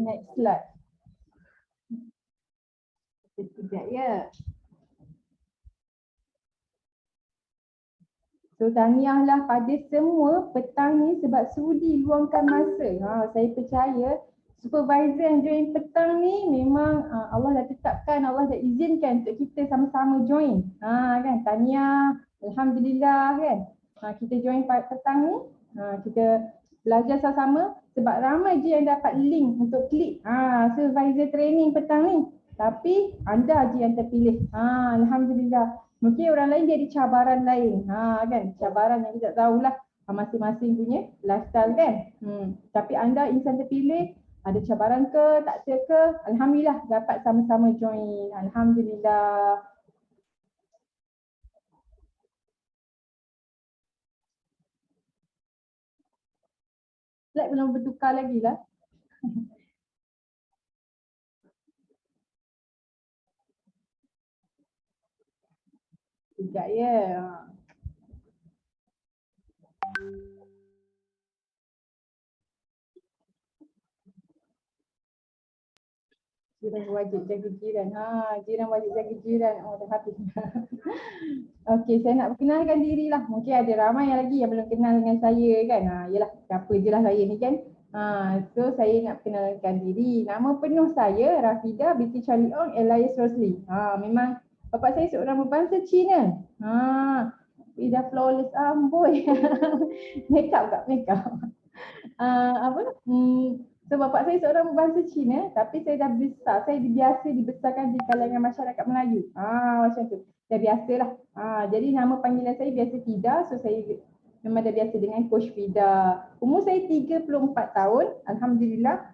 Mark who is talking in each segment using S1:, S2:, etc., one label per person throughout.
S1: Next slide. Sekejap ya. So tahniahlah pada semua petang ni sebab sudi luangkan masa. Saya percaya supervisor yang join petang ni memang Allah dah tetapkan, Allah dah izinkan untuk kita sama-sama join. Kan, tahniah, alhamdulillah kan. Kita join petang ni, kita belajar sama-sama sebab ramai je yang dapat link untuk klik supervisor training petang ni. Tapi anda je yang terpilih. Alhamdulillah. Mungkin orang lain dia ada cabaran lain. Kan, cabaran yang kita tahulah masing-masing punya lifestyle kan. Tapi anda insan terpilih, ada cabaran ke, tak ada ke, alhamdulillah dapat sama-sama join. Alhamdulillah. Slide belum bertukar lagi lah. Sekejap ya. Jiran wajib jaga jiran. Jiran wajib jaga jiran. Oh, dah habis. Okey, saya nak perkenalkan diri lah. Mungkin ada ramai yang lagi yang belum kenal dengan saya kan. Yelah, siapa je lah saya ni kan. So saya nak perkenalkan diri. Nama penuh saya Rafidah binti Charlie Ong Elias Rosli. Memang bapak saya seorang berbangsa Cina. Dah flawless amboi. Makeup tak? Makeup. So bapak saya seorang berbangsa Cina, tapi saya dah besar, saya biasa dibesarkan di kalangan masyarakat Melayu. Macam tu. Dah biasalah. Jadi nama panggilan saya biasa Fida, so saya memang dah biasa dengan Coach Fida. Umur saya 34 tahun, alhamdulillah.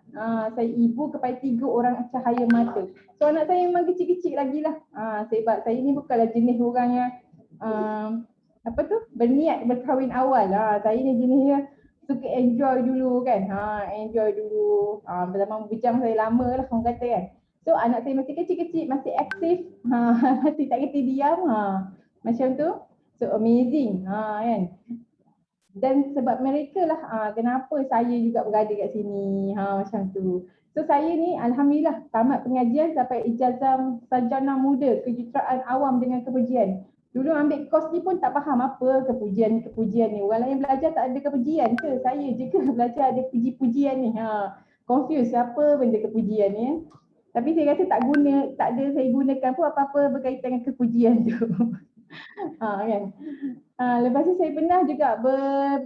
S1: Saya ibu kepada 3 orang cahaya mata. So anak saya memang kecil-kecil lagi lah. Sebab saya ni bukanlah jenis orang yang berniat berkahwin awal. Saya ni jenisnya suka enjoy dulu kan. Enjoy dulu. Zaman bujang saya lama lah orang kata kan. So anak saya masih kecil-kecil, masih aktif, masih tak kerti diam. Macam tu. So amazing kan. Dan sebab mereka lah kenapa saya juga berada kat sini. Macam tu. So saya ni alhamdulillah tamat pengajian sampai ijazah sarjana muda kejuruteraan awam dengan kepujian. Dulu ambil kos ni pun tak faham apa kepujian ni. Orang lain belajar tak ada kepujian ke? Saya je ke belajar ada puji-pujian ni? Confused apa benda kepujian ni. Tapi saya rasa tak ada saya gunakan pun apa-apa berkaitan dengan kepujian tu. Kan. Lepas tu saya pernah juga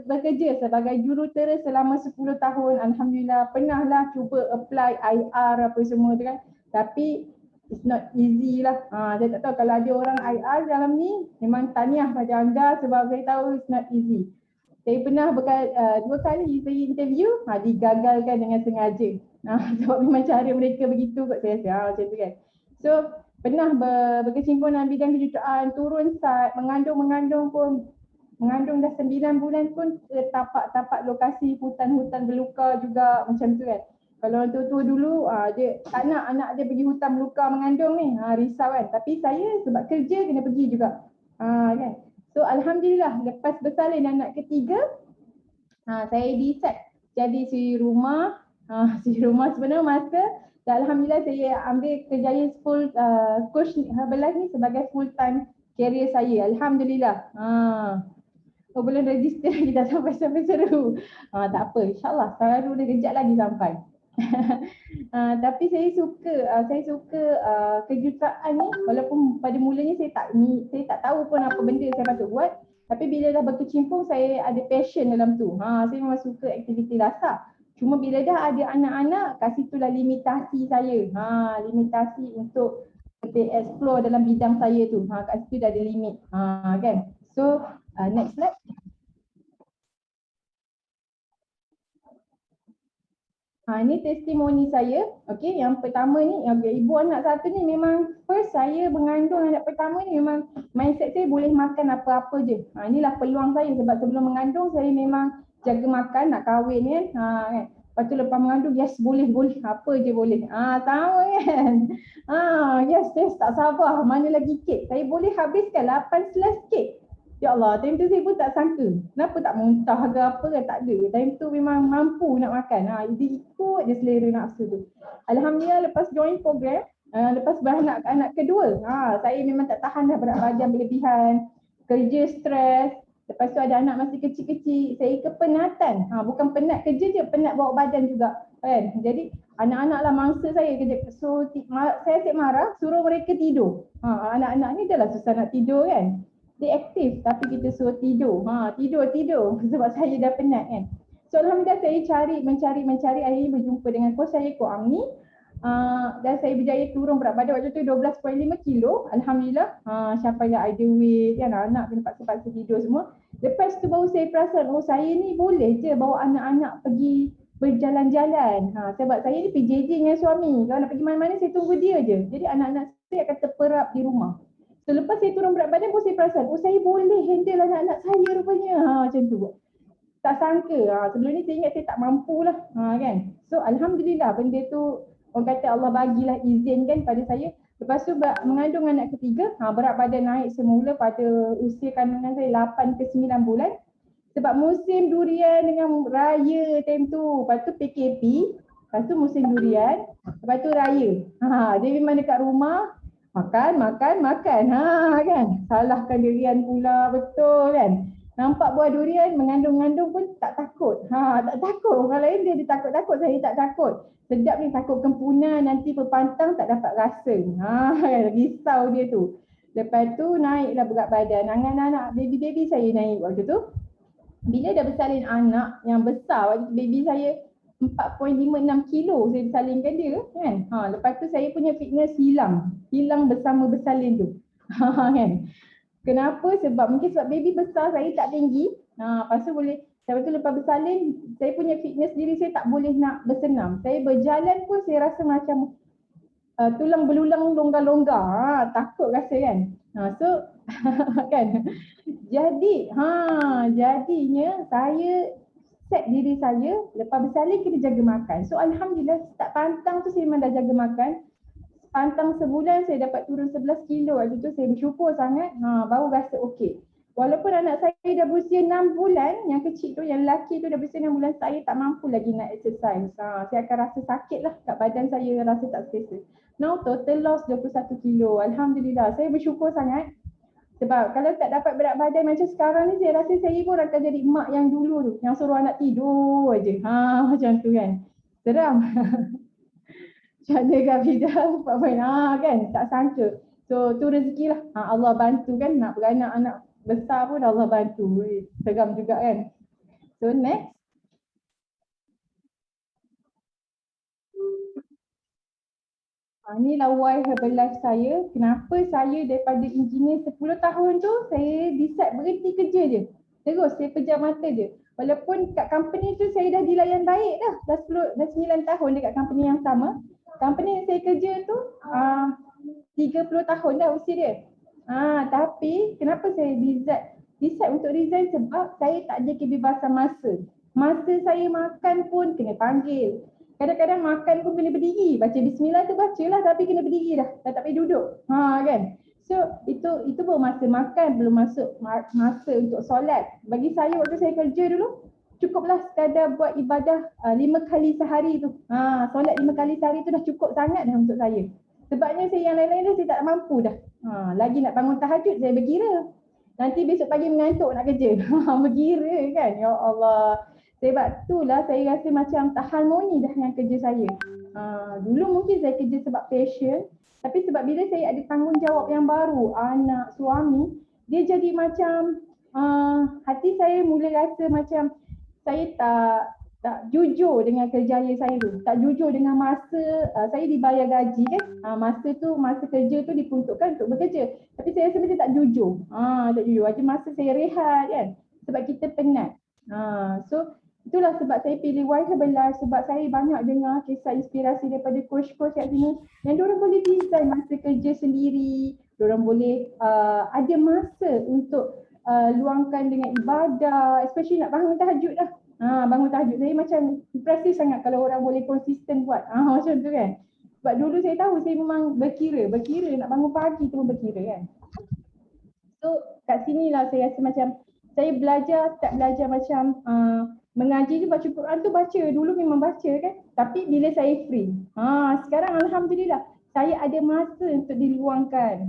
S1: bekerja sebagai jurutera selama 10 tahun. Alhamdulillah pernahlah cuba apply IR apa semua tu kan. Tapi it's not easy lah. Saya tak tahu kalau ada orang IR dalam ni, memang tahniah pada anda sebab saya tahu it's not easy. Saya pernah 2 kali saya interview, digagalkan dengan sengaja. Sebab memang cara mereka begitu kot saya rasa. Macam tu kan. So pernah berkecimpung dalam bidang kejuruteraan, turun sat, mengandung pun, mengandung dah 9 bulan pun ke tapak-tapak lokasi hutan-hutan belukar juga macam tu kan. Kalau orang tua dulu dia tak nak anak dia pergi hutan belukar mengandung ni, risau kan. Tapi saya sebab kerja kena pergi juga. Kan. So alhamdulillah lepas bersalin anak ketiga, saya decide jadi suri rumah. Suri rumah sebenarnya masa dan alhamdulillah saya ambil kerjaya full coach Herbalife ni sebagai full time career saya. Alhamdulillah. Belum register lagi dah sampai seru. Tak apa, insyaAllah sekarang dia kejap lagi sampai. Tapi saya suka kejuruteraan ni walaupun pada mulanya saya tak tahu pun apa benda saya patut buat. Tapi bila dah berkecimpung saya ada passion dalam tu. Saya memang suka aktiviti lasak. Cuma bila dah ada anak-anak, kat situlah limitasi saya. Limitasi untuk explore dalam bidang saya tu. Kat situ dah ada limit. Kan? So, next slide. Ini testimoni saya. Okey, yang pertama ni, ibu anak satu ni memang first saya mengandung anak pertama ni memang mindset saya boleh makan apa-apa je. Inilah peluang saya sebab sebelum mengandung saya memang jaga makan, nak kahwin kan. Kan. Lepas tu lepas mengandung, yes boleh, apa je boleh. Sama kan. Yes, tak sabar. Mana lagi kek? Saya boleh habiskan 8 slice kek. Ya Allah, time tu saya pun tak sangka. Kenapa tak muntah ke apa kan, tak ada. Time tu memang mampu nak makan. Jadi ikut je selera nafsu tu. Alhamdulillah lepas join program, lepas beranak anak kedua, saya memang tak tahan dah berat badan berlebihan, kerja stres. Lepas tu ada anak masih kecil-kecil, saya kepenatan. Bukan penat kerja je, penat bawa badan juga. Kan? Jadi anak-anak lah mangsa saya kerja. So saya asyik marah, suruh mereka tidur. Anak-anak ni dah lah susah nak tidur kan. Dia aktif tapi kita suruh tidur. Tidur sebab saya dah penat kan. So alhamdulillah saya mencari akhirnya berjumpa dengan coach saya Ko Amni. Dan saya berjaya turun berat badan waktu tu 12.5 kilo. Alhamdulillah. Siapa yang ada weight kan, anak kena paksa-paksa tidur semua. Lepas tu baru saya perasan, saya ni boleh je bawa anak-anak pergi berjalan-jalan. Sebab saya ni PJJ dengan suami. Kalau nak pergi mana-mana saya tunggu dia je. Jadi anak-anak saya akan terperap di rumah. So lepas saya turun berat badan pun saya perasan, saya boleh handle anak-anak saya rupanya. Macam tu. Tak sangka. Sebelum ni saya ingat saya tak mampu lah. Kan? So alhamdulillah benda tu orang kata Allah bagilah izin kan pada saya. Lepas tu mengandung anak ketiga, berat badan naik semula pada usia kandungan saya 8 ke 9 bulan. Sebab musim durian dengan raya time tu. Lepas tu PKP, lepas tu musim durian, lepas tu raya. Dia memang dekat rumah, makan kan. Salahkan durian pula, betul kan. Nampak buah durian mengandung-ngandung pun tak takut. Tak takut. Orang lain dia takut-takut, saya tak takut. Sedap ni, takut kempunan, nanti berpantang tak dapat rasa. Risau dia tu. Lepas tu naiklah berat badan. Anak-anak baby-baby saya naik waktu tu. Bila dah bersalin anak yang besar, waktu baby saya 4.56 kilo saya bersalinkan dia kan. Lepas tu saya punya fitness hilang bersama bersalin tu. Kan. Kenapa? Mungkin sebab baby besar, saya tak tinggi. Lepas tu boleh, lepas tu lepas bersalin, saya punya fitness diri saya tak boleh nak bersenam. Saya berjalan pun saya rasa macam tulang belulang longgar-longgar. Takut rasa kan. So kan. Jadinya saya set diri saya lepas bersalin kena jaga makan. So alhamdulillah tak pantang tu saya memang dah jaga makan. Pantang sebulan saya dapat turun 11 kilo. Waktu tu saya bersyukur sangat. Baru rasa okey. Walaupun anak saya dah berusia 6 bulan, yang kecil tu, yang lelaki tu dah berusia 6 bulan, saya tak mampu lagi nak exercise. Saya akan rasa sakit lah kat badan saya, rasa tak selesa. Now total loss 21 kilo. Alhamdulillah. Saya bersyukur sangat. Sebab kalau tak dapat berat badan macam sekarang ni, saya rasa saya pun akan jadi mak yang dulu tu, yang suruh anak tidur aje. Macam tu kan. Seram. Macam mana Kak Fida? Kan? Tak sangka. So tu rezeki lah. Allah bantu kan, nak beranak anak besar pun Allah bantu. Seram juga kan. So next. Inilah why Herbalife saya. Kenapa saya daripada engineer 10 tahun tu, saya decide berhenti kerja je. Terus saya pejam mata je. Walaupun kat company tu saya dah dilayan baik dah. Dah 9 tahun dekat company yang sama. Company yang saya kerja tu 30 tahun dah usia dia. Tapi kenapa saya decide untuk resign, sebab saya tak ada kebebasan masa. Masa saya makan pun kena panggil. Kadang-kadang makan pun kena berdiri. Baca bismillah tu bacalah tapi kena berdiri dah. Dah tak boleh duduk. Kan. So itu pun masa makan, belum masuk masa untuk solat. Bagi saya waktu saya kerja dulu, cukuplah sekadar buat ibadah 5 kali sehari tu. Solat 5 kali sehari tu dah cukup sangat dah untuk saya. Sebabnya saya yang lain-lain dah saya tak mampu dah. Lagi nak bangun tahajud saya berkira. Nanti besok pagi mengantuk nak kerja. Berkira kan. Ya Allah. Sebab itulah saya rasa macam tak harmoni dah dengan kerja saya. Dulu mungkin saya kerja sebab passion, tapi sebab bila saya ada tanggungjawab yang baru, anak, suami, dia jadi macam hati saya mula rasa macam saya tak jujur dengan kerjaya saya tu. Tak jujur dengan masa saya dibayar gaji kan. Masa kerja tu diperuntukkan untuk bekerja. Tapi saya rasa macam tak jujur. Tak jujur. Macam masa saya rehat kan. Sebab kita penat. So itulah sebab saya pilih Why Herbalife, sebab saya banyak dengar kisah inspirasi daripada coach-coach kat sini yang diorang boleh design masa kerja sendiri, diorang boleh ada masa untuk luangkan dengan ibadah, especially nak bangun tahajud dah. Bangun tahajud saya macam impresif sangat kalau orang boleh konsisten buat. Macam tu kan. Sebab dulu saya tahu saya memang berkira nak bangun pagi tu pun berkira kan. So kat sini lah saya rasa macam saya belajar, start belajar macam mengaji tu, baca Quran tu baca, dulu memang baca kan. Tapi bila saya free, sekarang alhamdulillah saya ada masa untuk diluangkan.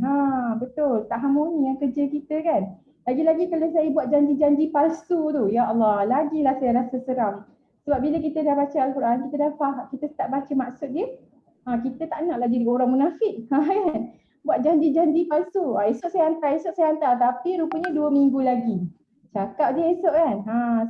S1: Betul, tak harmoni yang kerja kita kan. Lagi-lagi kalau saya buat janji-janji palsu tu, ya Allah, lagilah saya rasa seram. Sebab bila kita dah baca Al-Quran, kita dah faham, kita start baca maksud dia, kita tak naklah jadi orang munafik. Kan? Buat janji-janji palsu. Esok saya hantar. Tapi rupanya 2 minggu lagi. Cakap dia esok kan.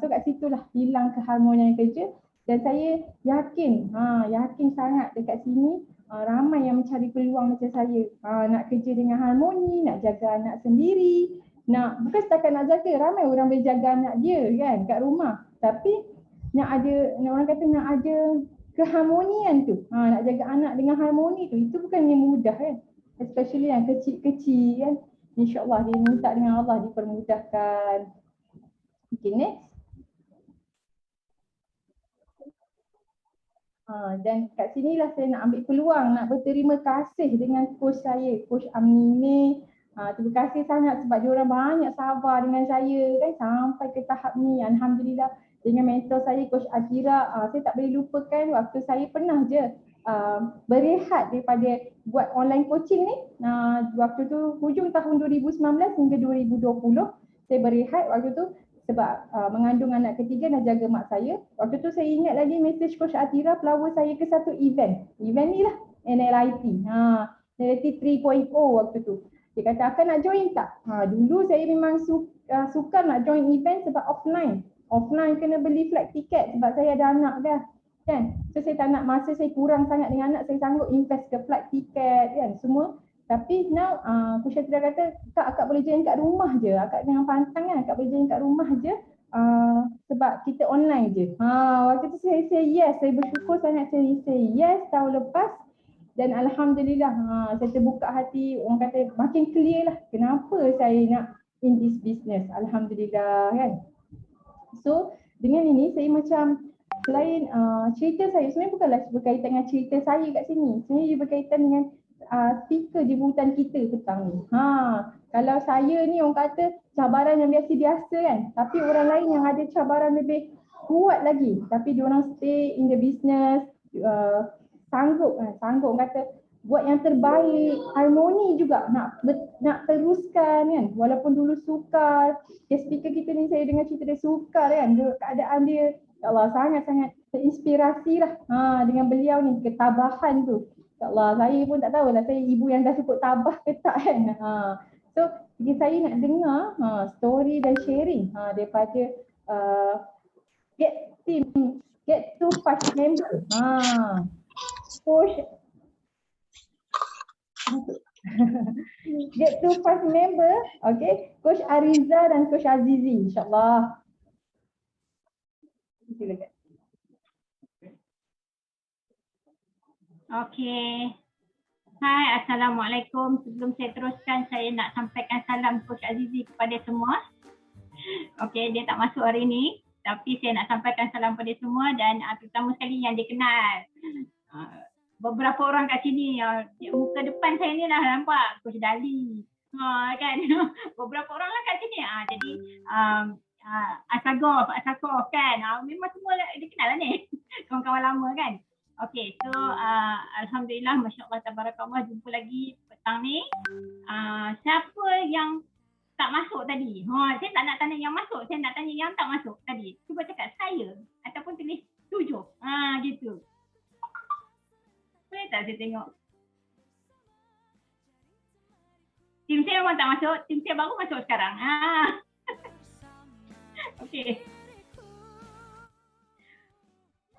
S1: So kat situlah hilang keharmonian kerja. Dan saya yakin, yakin sangat dekat sini ramai yang mencari peluang macam saya. Nak kerja dengan harmoni, nak jaga anak sendiri. Bukan setakat nak jaga, ramai orang boleh jaga anak dia kan kat rumah. Tapi orang kata nak ada keharmonian tu. Nak jaga anak dengan harmoni tu, itu bukan yang mudah kan. Especially yang kecil-kecil kan. InsyaAllah dia minta dengan Allah dipermudahkan. Okay, next. Dan kat sinilah saya nak ambil peluang nak berterima kasih dengan coach saya, Coach Amini. Terima kasih sangat sebab dia orang banyak sabar dengan saya kan sampai ke tahap ni. Alhamdulillah dengan mentor saya Coach Atira, saya tak boleh lupakan waktu saya pernah je berehat daripada buat online coaching ni. Waktu tu hujung tahun 2019 hingga 2020 saya berehat waktu tu sebab mengandung anak ketiga dan jaga mak saya. Waktu tu saya ingat lagi message Coach Atira flower saya ke satu event. Event ni lah NLIT. NLIT 3.0 waktu tu. Dia kata akan nak join tak? Dulu saya memang suka nak join event sebab offline. Offline kena beli flight ticket sebab saya ada anak dah. Kan? So saya tak nak masa saya kurang sangat dengan anak, saya sanggup invest ke flight ticket kan semua. Tapi now Coach Atira kata akak boleh join kat rumah je. Akak dengan pantang kan, akak boleh join kat rumah je sebab kita online je. Waktu tu saya say yes, saya bersyukur sangat saya say yes tahun lepas. Dan alhamdulillah saya terbuka hati, orang kata makin clear lah kenapa saya nak in this business. Alhamdulillah kan. So dengan ini saya macam selain cerita saya sebenarnya bukanlah berkaitan dengan cerita saya kat sini. Sebenarnya dia berkaitan dengan speaker jemputan kita petang ni. Kalau saya ni orang kata cabaran yang biasa-biasa kan. Tapi orang lain yang ada cabaran lebih kuat lagi. Tapi diorang stay in the business, sanggup orang kata buat yang terbaik, harmoni juga nak teruskan kan. Walaupun dulu sukar, speaker kita ni saya dengar cerita dia sukar kan. Keadaan dia, ya Allah sangat-sangat terinspirasi lah dengan beliau ni, ketabahan tu. Ya Allah, saya pun tak tahu lah saya ibu yang dah cukup tabah ke tak kan. So, saya nak dengar story dan sharing daripada Get to 5 member. Coach Get to 5 member, okay. Coach Ariza dan Coach Azizi, insyaAllah. Silakan.
S2: Okey. Hai, Assalamualaikum. Sebelum saya teruskan, saya nak sampaikan salam Coach Azizi kepada semua. Okey, dia tak masuk hari ini, tapi saya nak sampaikan salam kepada semua dan terutama sekali yang dia kenal. Beberapa orang kat sini, muka depan saya ni dah nampak Coach Dali. Kan? Beberapa orang lah kat sini. Jadi Asagov kan. Memang semua dia kenal lah ni. Kawan-kawan lama kan. Okey, so alhamdulillah, masya-Allah, tabarakallah, jumpa lagi petang ni. Siapa yang tak masuk tadi? Saya tak nak tanya yang masuk, saya nak tanya yang tak masuk tadi. Cuba cakap saya ataupun tulis 7. Gitu. Boleh tak saya tengok? Tim saya memang tak masuk, tim saya baru masuk sekarang. Okey.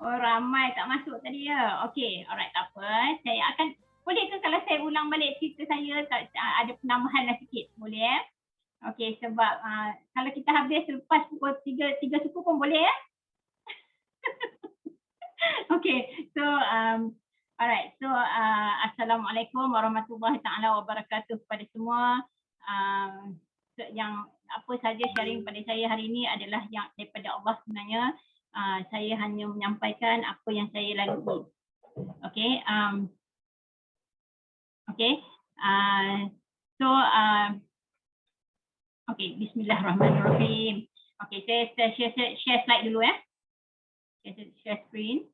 S2: Oh, ramai tak masuk tadi ya. Okey, alright, tak apa. Saya akan, boleh ke kalau saya ulang balik cerita saya, ada penambahan lah sikit, boleh? Okey, sebab kalau kita habis lepas pukul 3 suku pun boleh ya? Okey, so alright, so Assalamualaikum warahmatullahi taala wabarakatuh kepada semua. Yang apa saja sharing pada saya hari ini adalah yang daripada Allah sebenarnya. Saya hanya menyampaikan apa yang saya lalui. Okey, okey. So Okey, bismillahirrahmanirrahim. Okey, saya share slide dulu ya. Share screen.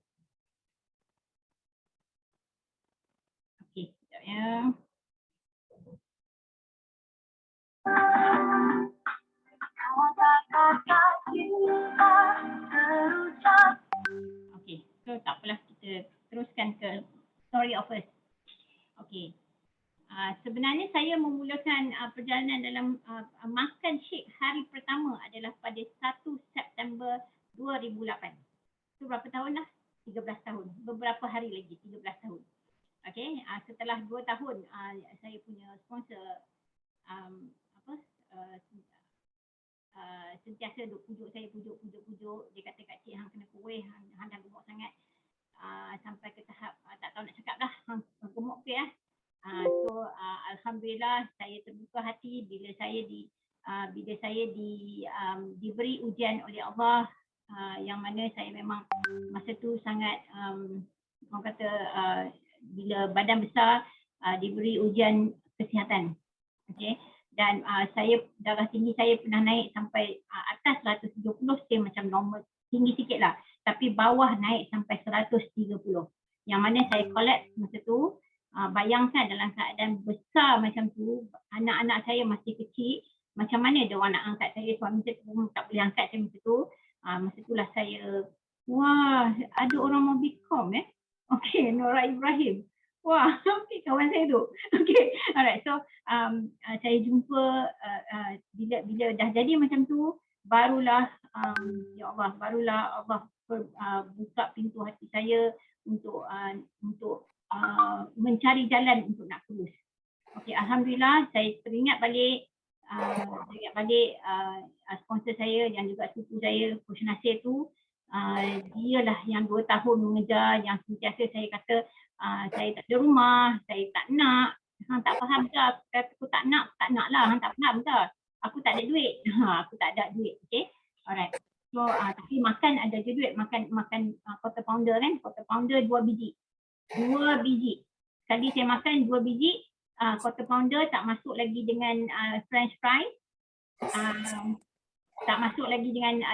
S2: Okey, sekejap ya. Okey, so tak apalah, kita teruskan ke story of us. Okey. Sebenarnya saya memulakan perjalanan dalam makan shake hari pertama adalah pada 1 September 2008. Itu berapa tahun dah? 13 tahun. Beberapa hari lagi 13 tahun. Okey, setelah 2 tahun saya punya sponsor sentiasa duk pujuk saya, pujuk. Dia kata, "Kak Cik, hang kena kuih, hang dah gemuk sangat." Sampai ke tahap tak tahu nak cakap dah, hang gemuk ke ya. Alhamdulillah saya terbuka hati bila saya diberi ujian oleh Allah, yang mana saya memang masa tu sangat orang kata bila badan besar, diberi ujian kesihatan. Okey, dan darah tinggi saya pernah naik sampai atas 170, saya macam normal, tinggi sikit lah, tapi bawah naik sampai 130, yang mana saya collapse masa tu. Bayangkan dalam keadaan besar macam tu, anak-anak saya masih kecil, macam mana dia orang nak angkat saya, suami saya pun tak boleh angkat saya masa tu. Masa itulah saya, wah, ada orang mau Bicom Okey, Nora Ibrahim. Wah, okay, kawan saya tu. Okey, alright. So saya jumpa bila dah jadi macam tu, barulah ya Allah, barulah Allah buka pintu hati saya untuk mencari jalan untuk nak kurus. Okey, alhamdulillah saya teringat balik sponsor saya yang juga sepupu saya, Coach Nasir tu, dialah yang 2 tahun mengejar, yang sentiasa saya kata saya tak ada rumah, saya tak nak. Hang tak faham ke? Aku tak nak lah. Hang tak faham ke? Aku tak ada duit. Aku tak ada duit. Okay, alright. So tapi makan ada je duit, makan quarter pounder kan, quarter pounder 2 biji. Sekali saya makan 2 biji quarter pounder, tak masuk lagi dengan french fry, tak masuk lagi dengan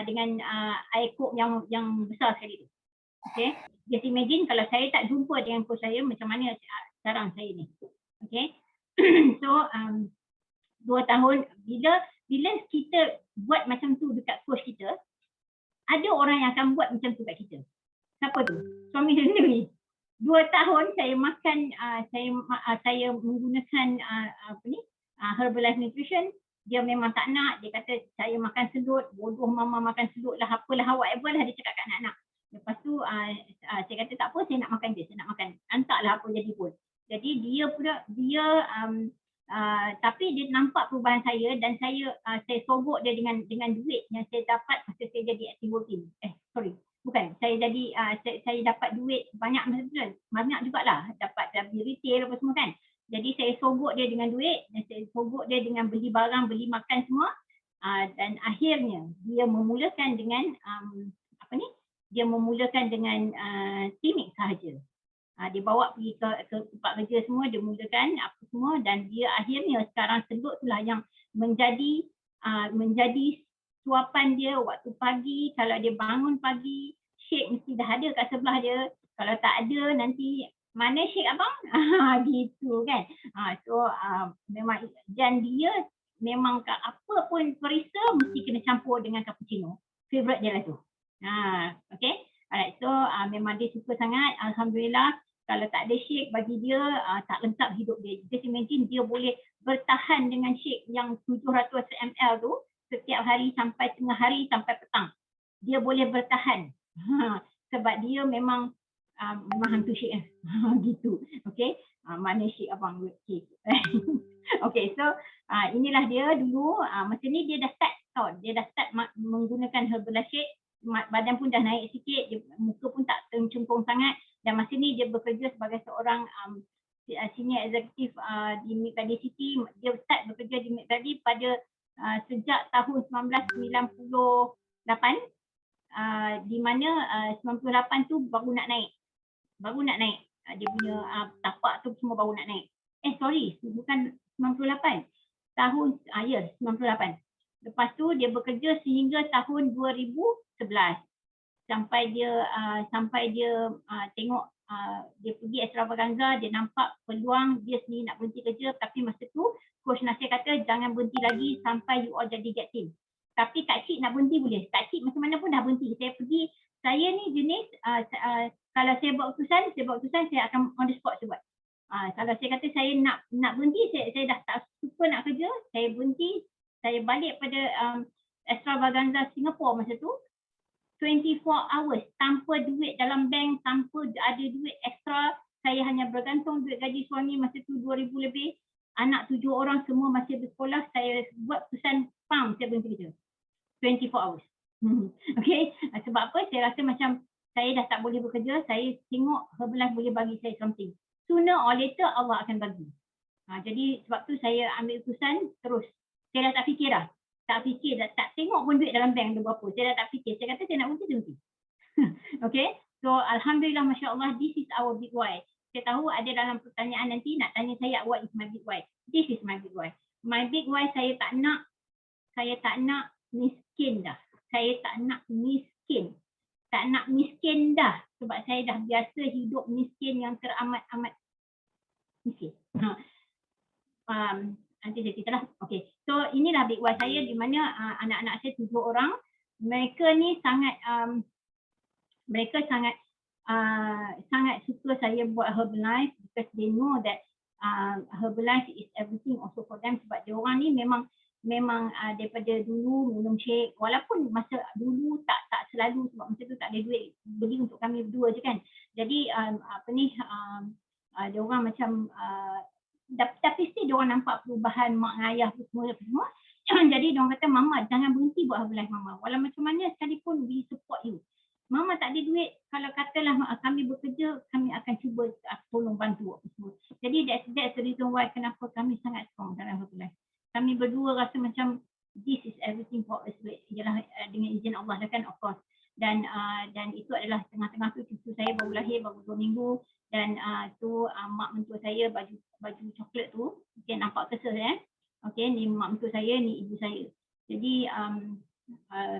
S2: air coke yang besar sekali tu. Okay, just imagine kalau saya tak jumpa dengan coach saya, macam mana sekarang saya ni. Okay, so 2 tahun, bila kita buat macam tu dekat coach kita, ada orang yang akan buat macam tu kat kita. Siapa tu? Suami saya sendiri. 2 tahun saya makan, saya menggunakan Herbalife Nutrition. Dia memang tak nak, dia kata saya makan selut, bodoh mama makan selut lah, apalah, whatever lah dia cakap kat anak-anak. Lepas tu saya kata tak apa, saya nak makan dia, saya nak makan. Antaklah apa jadi pun. Jadi dia tapi dia nampak perubahan saya, dan saya sogok dia dengan duit yang saya dapat masa saya jadi active working. Bukan, saya jadi saya dapat duit banyak masa tu, banyak jugalah, dapat dari retail apa semua kan. Jadi saya sogok dia dengan duit, dan saya sogok dia dengan beli barang, beli makan semua. Dan akhirnya dia memulakan dengan dia memulakan dengan timik sahaja. Dia bawa pergi ke tempat kerja semua, dia mulakan apa semua, dan dia akhirnya sekarang selut itulah yang menjadi suapan dia waktu pagi. Kalau dia bangun pagi, shake mesti dah ada kat sebelah dia. Kalau tak ada, nanti mana shake abang? Gitu kan. So memang, dan dia memang apa pun perisa mesti kena campur dengan cappuccino. Favorite dia lah tu. Okay. Alright, so memang dia suka sangat. Alhamdulillah, kalau tak ada shake bagi dia tak lengkap hidup dia. Just imagine dia boleh bertahan dengan shake yang 700 ml tu setiap hari sampai tengah hari, sampai petang. Dia boleh bertahan. Sebab dia memang hantu shake gitu. Okay, mana shake abang shake. Okay, so inilah dia dulu. Masa ni dia dah start tau. Dia dah start menggunakan Herbalife shake. Badan pun dah naik sikit, muka pun tak tercungkung sangat, dan masa ni dia bekerja sebagai seorang senior executive di McVitie City. Dia start bekerja di McVitie pada sejak tahun 1998, di mana 98 tu baru nak naik. Dia punya tapak tu semua baru nak naik. Bukan 98. Tahun 98. Lepas tu dia bekerja sehingga tahun 2011 sampai dia tengok dia pergi extravaganza, dia nampak peluang, dia sendiri nak berhenti kerja, tapi masa tu coach Nasir kata jangan berhenti lagi sampai you all jadi get team. Tapi Kak Cik nak berhenti boleh. Kak Cik macam mana pun dah berhenti. Saya ni jenis kalau saya buat keputusan saya akan on the spot saya buat. Kalau saya kata saya nak berhenti, saya dah tak suka nak kerja, saya berhenti, saya balik pada extravaganza Singapore masa tu 24 hours tanpa duit dalam bank, tanpa ada duit ekstra. Saya hanya bergantung duit gaji suami masa tu 2,000 lebih. Anak 7 orang semua masih bersekolah. Saya buat keputusan, saya berhenti kerja. 24 hours. Okay. Sebab apa? Saya rasa macam saya dah tak boleh bekerja. Saya tengok Herbalife boleh bagi saya something. Sooner or later Allah akan bagi. Jadi sebab tu saya ambil keputusan terus. Saya dah tak fikir dah. Tak tengok pun duit dalam bank ada berapa. Saya dah tak fikir. Saya kata saya nak berhenti. Okay. So Alhamdulillah, Masya Allah, this is our big why. Saya tahu ada dalam pertanyaan nanti nak tanya saya what is my big why. This is my big why. My big why, saya tak nak miskin dah. Saya tak nak miskin. Tak nak miskin dah. Sebab saya dah biasa hidup miskin yang teramat-amat miskin. Nanti saya cerita lah. Okay. So inilah big why saya, di mana anak-anak saya 7 orang. Mereka ni sangat suka saya buat Herbalife because they know that Herbalife is everything also for them. Sebab dia orang ni memang daripada dulu minum shake, walaupun masa dulu tak selalu, sebab masa tu tak ada duit beli untuk kami berdua je kan. Jadi dia orang macam tapi still dia orang nampak perubahan mak ayah semua. Jadi dia orang kata, Mama jangan berhenti buat Herbalife Mama. Walau macam mana sekalipun we support you. Mama tak ada duit, kalau katalah kami bekerja, kami akan cuba tolong bantu apa semua. Jadi that's the reason why kenapa kami sangat strong dalam Herbalife. Kami berdua rasa macam this is everything for us. Ialah dengan izin Allah lah kan, of course. Dan itu adalah tengah-tengah tu cucu saya baru lahir, baru 2 minggu. Dan tu mak mentua saya baju coklat tu, dia nampak kesel ya. Okey, ni mak mentua saya, ni ibu saya. Jadi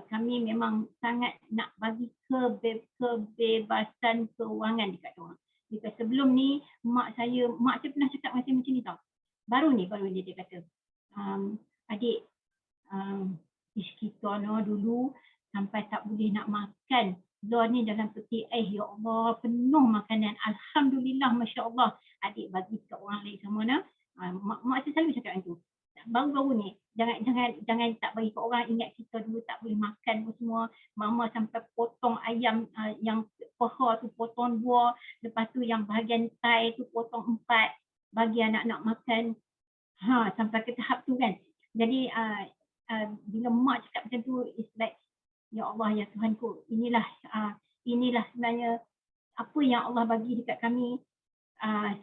S2: kami memang sangat nak bagi kebebasan keuangan dekat orang. Jika sebelum ni mak saya pernah cakap macam ni tau. Baru ni dia kata, adik, kita dulu sampai tak boleh nak makan. Zon ni dalam peti ya Allah, penuh makanan. Alhamdulillah, Masya Allah. Adik bagi ke orang lain semua. Mak saya selalu cakap macam tu. Baru-baru ni, jangan tak bagi ke orang. Ingat kita dulu tak boleh makan pun semua. Mama sampai potong ayam yang peha tu potong 2. Lepas tu yang bahagian thigh tu potong 4. Bagi anak-anak makan. Sampai ke tahap tu kan. Jadi bila mak cakap macam tu, it's like, ya Allah, ya Tuhanku, inilah sebenarnya apa yang Allah bagi dekat kami.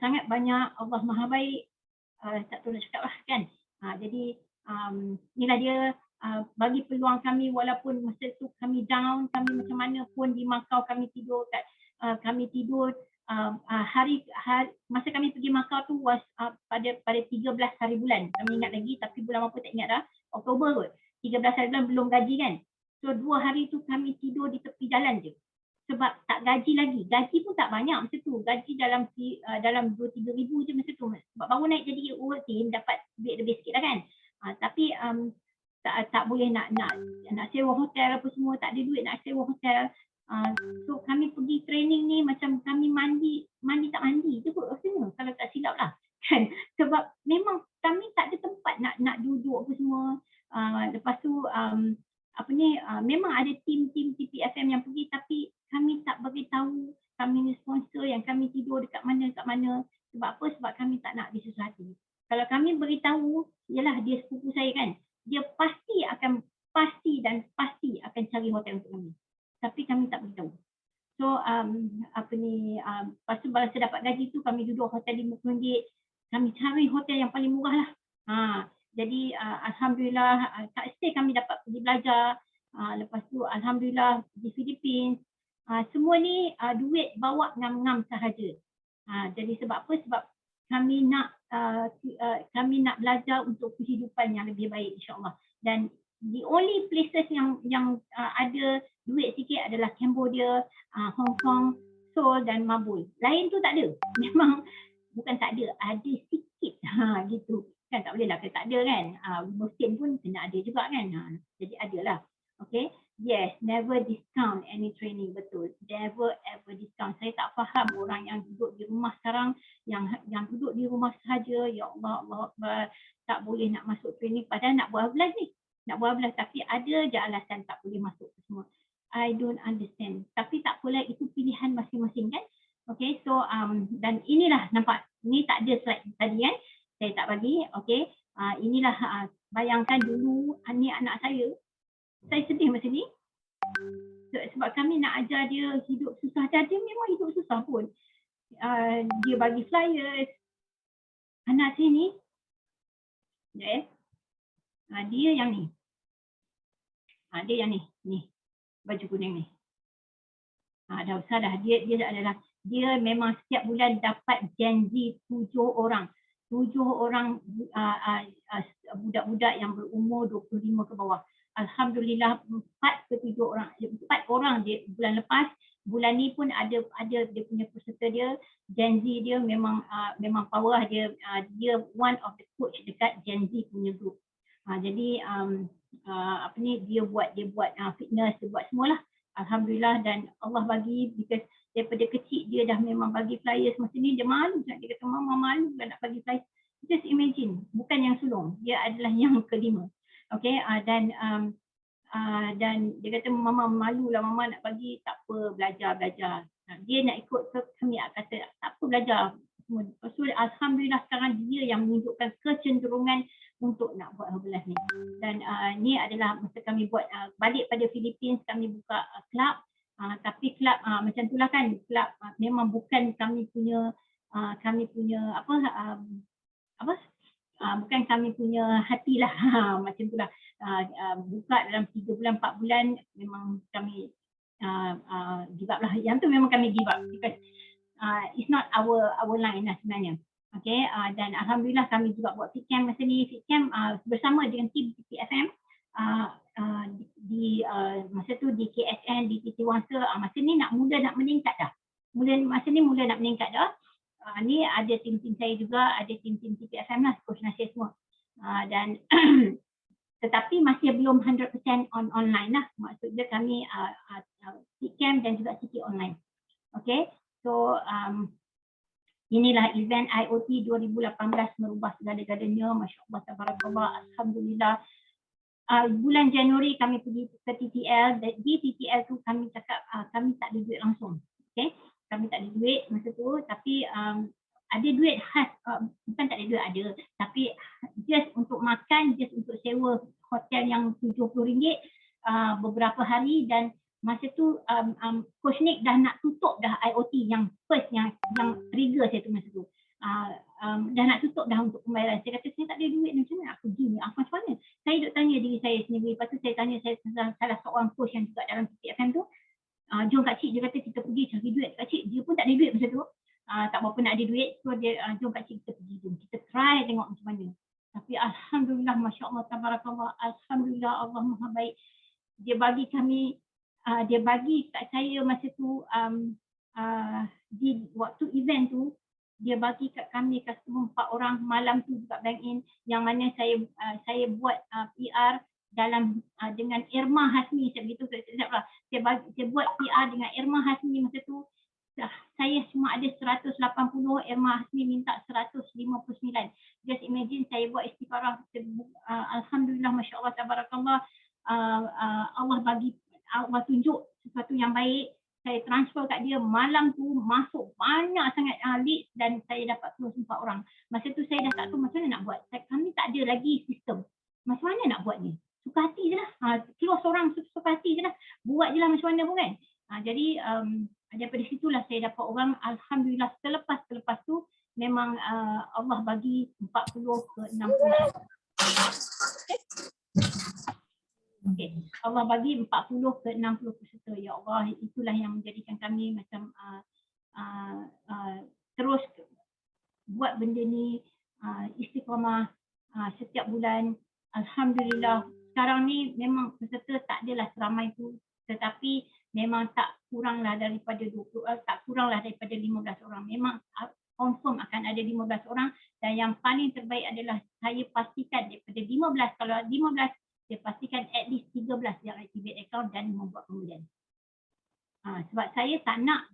S2: Sangat banyak. Allah Maha Baik. Tak tahu nak cakap lah kan. Jadi inilah dia bagi peluang kami, walaupun masa tu kami down, kami macam mana pun di Macau kami tidur hari masa kami pergi Macau tu was pada 13 hari bulan. Kami ingat lagi, tapi bulan apa tak ingat dah. Oktober kot. 13 hari bulan belum gaji kan. So 2 hari tu kami tidur di tepi jalan je. Sebab tak gaji lagi. Gaji pun tak banyak masa tu. Gaji dalam 2-3 ribu je masa tu. Sebab baru naik jadi work team, dapat duit lebih sikit lah kan. Tapi tak boleh nak sewa hotel apa semua. Tak ada duit nak sewa hotel. So kami pergi training ni macam kami mandi tak mandi je kot rasanya. Kalau tak silap lah. Kan? Sebab memang kami tak ada tempat nak duduk apa semua. Lepas tu memang ada tim-tim TPFM yang pergi, tapi kami tak bagi tahu kami ni sponsor yang kami tidur dekat mana. Sebab apa? Sebab kami tak nak disusah hati. Kalau kami beritahu, ialah dia sepupu saya kan, dia pasti akan cari hotel untuk kami. Tapi kami tak beritahu. So lepas tu baru saya dapat gaji tu, kami duduk hotel RM50. Kami cari hotel yang paling murah lah. Jadi Alhamdulillah, tak stay kami dapat pergi belajar. Lepas tu Alhamdulillah di Philippines. Semua ni duit bawa ngam-ngam sahaja. Jadi sebab apa? Sebab kami nak belajar untuk kehidupan yang lebih baik, insyaAllah. Dan the only places yang ada duit sikit adalah Cambodia, Hong Kong, Seoul dan Mabul. Lain tu tak ada. Memang bukan tak ada sikit. Gitu. Kan tak boleh lah kalau tak ada kan. Muslim pun kena ada juga kan. Jadi adalah. Okay. Yes, never discount any training. Betul. Never ever discount. Saya tak faham orang yang duduk di rumah sekarang, yang duduk di rumah sahaja, ya Allah, Allah Akbar, tak boleh nak masuk training padahal nak buat belas ni. Nak buat belas tapi ada je alasan tak boleh masuk semua. I don't understand. Tapi tak apalah, itu pilihan masing-masing kan. Okay, so dan inilah nampak, ni tak ada slide tadi kan. Saya tak bagi, okay. Inilah bayangkan dulu ni anak saya sedih masa ni. Sebab kami nak ajar dia hidup susah. Dan dia memang hidup susah pun. Dia bagi flyers. Anak saya ni, dia yang ni. Dia yang ni. Ni. Baju kuning ni. Dah besar dah. Dia memang setiap bulan dapat janji 7 orang. 7 orang budak-budak yang berumur 25 ke bawah. Alhamdulillah 4 ke 7 orang. 4 orang dia bulan lepas. Bulan ni pun ada dia punya peserta dia. Janji dia memang power. Dia one of the coach dekat Gen Z punya group. Jadi dia buat fitness, dia buat semualah. Alhamdulillah, dan Allah bagi, because daripada kecil dia dah memang bagi flyers. Masa ni dia malu, dia kata mama malu nak bagi flyers. Just imagine, bukan yang sulung, dia adalah yang kelima. Okay, dan dia kata mama malu lah, mama nak bagi, tak apa, belajar. Dia nak ikut ke kami, kata tak apa, belajar. So alhamdulillah sekarang dia yang menunjukkan kecenderungan untuk nak buat Herbalife ni. Dan ni adalah masa kami buat balik pada Philippines, kami buka club. Tapi club macam itulah kan, club memang bukan kami punya bukan kami punya hati lah. Macam itulah. Buka dalam 3 bulan, 4 bulan memang kami give up lah. Yang tu memang kami give up because it's not our line lah sebenarnya. Okay, dan alhamdulillah kami juga buat fit camp masa ni. Fit camp bersama dengan tim TPFM di masa tu di KSN, di Titi Wangsa. Masa ni nak meningkat dah. Masa ni mula nak meningkat dah. Ni ada tim-tim saya juga, ada tim-tim TPFM lah, coach Nasir semua. Dan tetapi masih belum 100% online lah. Maksudnya kami fit camp dan juga CT online. Okay, so inilah event IoT 2018 merubah segala-galanya. Masya Allah, tabarakallah, alhamdulillah. Bulan Januari kami pergi ke TTL. Di TTL tu kami cakap kami tak ada duit langsung. Okay, kami tak ada duit masa tu, tapi ada duit khas, bukan tak ada duit, ada, tapi just untuk makan, just untuk sewa hotel yang RM70 beberapa hari. Dan masa tu Coach Nick dah nak tutup dah IoT yang first, yang trigger saya tu masa tu. Dah nak tutup dah untuk pembayaran. Saya kata saya tak ada duit, macam mana nak pergi ni? Macam mana? Saya duduk tanya diri saya sendiri. Lepas tu saya tanya salah seorang coach yang juga dalam TPFM tu. Jom Kak Cik, dia kata kita pergi cari duit. Kak Cik, dia pun tak ada duit masa tu. Tak berapa nak ada duit. So dia, jom Kak Cik kita pergi. Jom kita try tengok macam mana. Tapi alhamdulillah, Masya Allah, tabarakallah, alhamdulillah, Allah Maha Baik. Dia bagi kami, dia bagi kat saya masa tu, di waktu event tu, dia bagi kat kami customer 4 orang. Malam tu juga bank in, yang mana saya buat PR dalam dengan Irma Hasmi. Saya begitu, saya buat PR dengan Irma Hasmi masa tu. Saya cuma ada 180, Irma Hasmi minta 159. Just imagine, saya buat istikharah. Alhamdulillah, Masya Allah, tabarakallah. Allah bagi, Allah tunjuk sesuatu yang baik. Saya transfer kat dia, malam tu masuk banyak sangat leads dan saya dapat close 4 orang. Masa tu saya dah tak tahu macam mana nak buat. Kami tak ada lagi sistem. Macam mana nak buat ni? Suka hati je lah. Close orang suka hati je lah. Buat je lah macam mana pun kan. Jadi daripada situlah saya dapat orang. Alhamdulillah, selepas tu memang Allah bagi 40 ke 60. Okay. Allah bagi 40 ke 60 peserta. Ya Allah, itulah yang menjadikan kami macam terus buat benda ni, istiqamah setiap bulan. Alhamdulillah, sekarang ni memang peserta tak adalah seramai tu, tetapi memang tak kuranglah daripada 15 orang. Memang confirm akan ada 15 orang, dan yang paling terbaik adalah saya pastikan daripada 15, kalau 15 saya pastikan at least 13 yang activate account dan membuat kemudian. Sebab saya tak nak,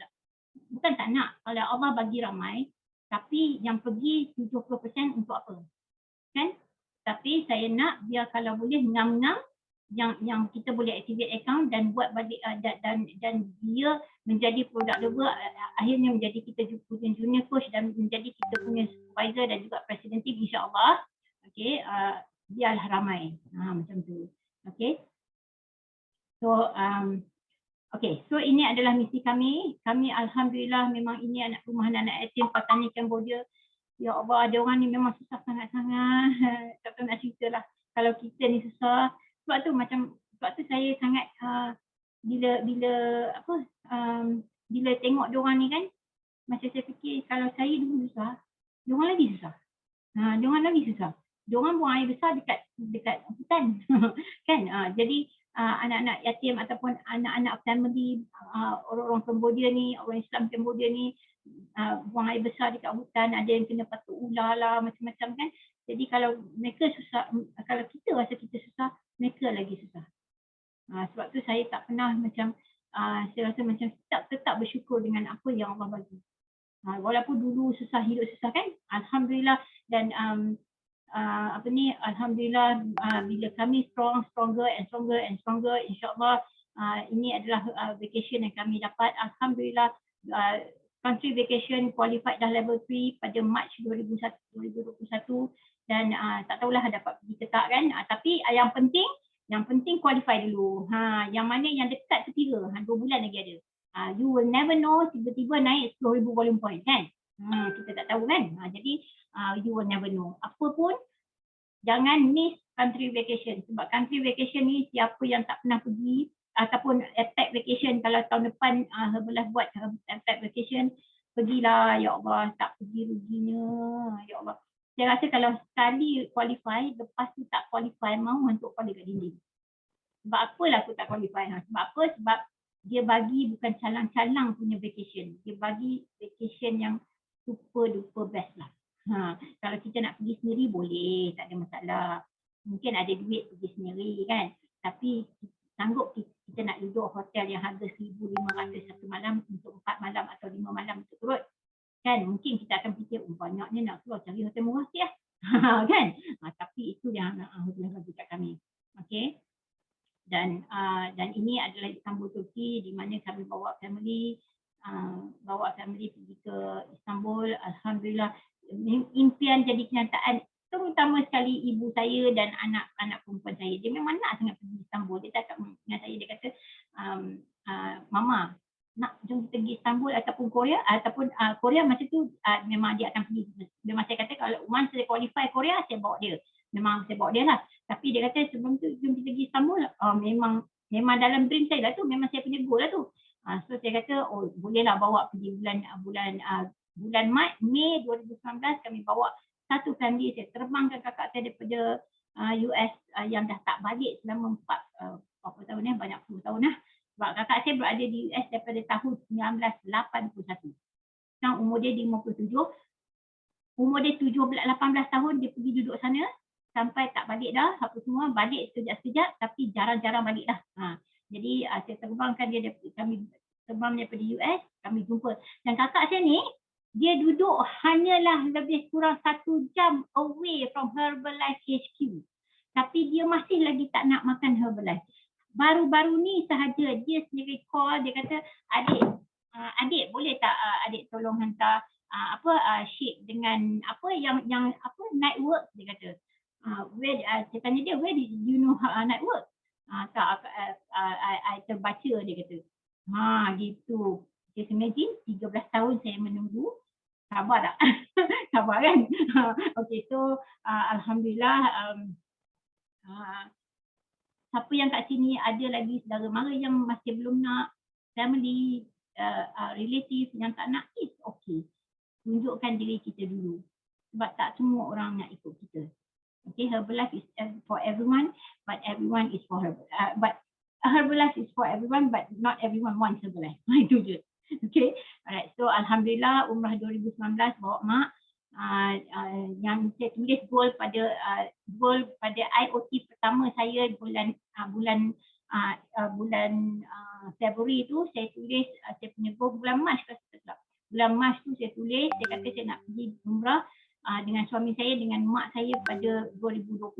S2: bukan tak nak, kalau Allah bagi ramai, tapi yang pergi 70% untuk apa? Kan? Tapi saya nak biar kalau boleh ngam-ngam yang kita boleh activate account dan buat balik dan dia menjadi product lover, akhirnya menjadi kita punya junior coach dan menjadi kita punya supervisor dan juga presiden team, insya-Allah. Okey, biarlah ramai. Macam tu. Okey. So so ini adalah misi kami. Kami alhamdulillah memang ini anak rumahan anak yatim Patani Cambodia. Ya Allah, ada orang ni memang susah sangat-sangat. Tak tahu nak cerita lah. Kalau kita ni susah, sebab tu saya sangat bila tengok diorang ni kan, macam saya fikir kalau saya dulu susah, diorang lagi susah. Diorang buang air besar dekat hutan. Kan? Jadi anak-anak yatim ataupun anak-anak family orang-orang Cambodia ni, orang Islam Cambodia ni buang air besar dekat hutan, ada yang kena patuk ular lah, macam-macam kan. Jadi kalau mereka susah, kalau kita rasa kita susah, mereka lagi susah. Sebab tu saya tak pernah macam, saya rasa macam tetap bersyukur dengan apa yang Allah bagi. Walaupun dulu susah, hidup susah kan, alhamdulillah. Dan alhamdulillah bila kami stronger and stronger, insyaAllah ini adalah vacation yang kami dapat. Alhamdulillah country vacation qualified dah level 3 pada Mac 2021 dan tak tahulah dapat pergi ke tak kan. Tapi yang penting qualify dulu. Yang mana yang dekat tu kira 2 bulan lagi ada. You will never know, tiba-tiba naik 10,000 volume point kan. Kita tak tahu kan. Jadi you will never know. Apa pun jangan miss country vacation, sebab country vacation ni siapa yang tak pernah pergi, ataupun attack vacation, kalau tahun depan Herbalife buat attack vacation, pergilah. Ya Allah, tak pergi ruginya. Ya Allah, saya rasa kalau sekali qualify, lepas tu tak qualify, mau untuk balik kat dinding. Sebab apalah aku tak qualify? Sebab apa? Sebab dia bagi bukan calang-calang punya vacation, dia bagi vacation yang super duper best lah. Kalau kita nak pergi sendiri boleh, tak ada masalah. Mungkin ada duit pergi sendiri kan, tapi sanggup kita nak duduk hotel yang harga 1,500 satu malam untuk 4 malam atau 5 malam untuk turut kan. Mungkin kita akan fikir banyaknya nak keluar cari hotel murah sikit kan. Tapi itu yang Allah bagi kat kami. Okey. Dan ini adalah Istanbul, Turki, di mana kami bawa family pergi ke Istanbul. Alhamdulillah, impian jadi kenyataan, terutama sekali ibu saya dan anak-anak perempuan saya. Dia memang nak sangat pergi Istanbul. Dia cakap dengan saya, dia kata, Mama, nak jom kita pergi Istanbul ataupun Korea, Korea masa tu memang dia akan pergi. Memang saya kata kalau once saya qualify Korea, saya bawa dia. Memang saya bawa dia lah. Tapi dia kata sebelum tu jom kita pergi Istanbul. Memang dalam dream saya lah tu, memang saya punya goal lah tu. So saya kata, bolehlah bawa pergi bulan Mei 2019, kami bawa satu family. Saya terbangkan kakak saya daripada US yang dah tak balik selama berapa tahun banyak puluh tahun lah. Sebab kakak saya berada di US daripada tahun 1981. Sekarang umur dia 57. Umur dia 18 tahun dia pergi duduk sana sampai tak balik dah. Apa semua balik sekejap-sekejap, tapi jarang-jarang balik dah. Jadi saya terbangkan dia, kami terbang daripada US, kami jumpa. Dan kakak saya ni, dia duduk hanyalah lebih kurang 1 jam away from Herbalife HQ. Tapi dia masih lagi tak nak makan Herbalife. Baru-baru ni sahaja dia sendiri call, dia kata, adik boleh tak adik tolong hantar sheet dengan apa yang night work, dia kata. Saya tanya dia, where did you know night work? I terbaca, dia kata. Gitu. Just imagine 13 tahun saya menunggu. Sabar tak? Sabar kan? Okay, so alhamdulillah, siapa yang kat sini ada lagi saudara mara yang masih belum nak, family, relative yang tak nak, it's okay. Tunjukkan diri kita dulu. Sebab tak semua orang nak ikut kita. Okay, Herbalife is for everyone, but everyone is for but Herbalife is for everyone, but not everyone wants Herbalife. Itu je. Okay, alright. So Alhamdulillah umrah 2019 bawa mak. Yang saya tulis goal pada IoT pertama saya bulan Februari itu saya tulis saya punya goal bulan Mac bulan Mac tu saya tulis saya kata saya nak pergi umrah dengan suami saya dengan mak saya pada 2020,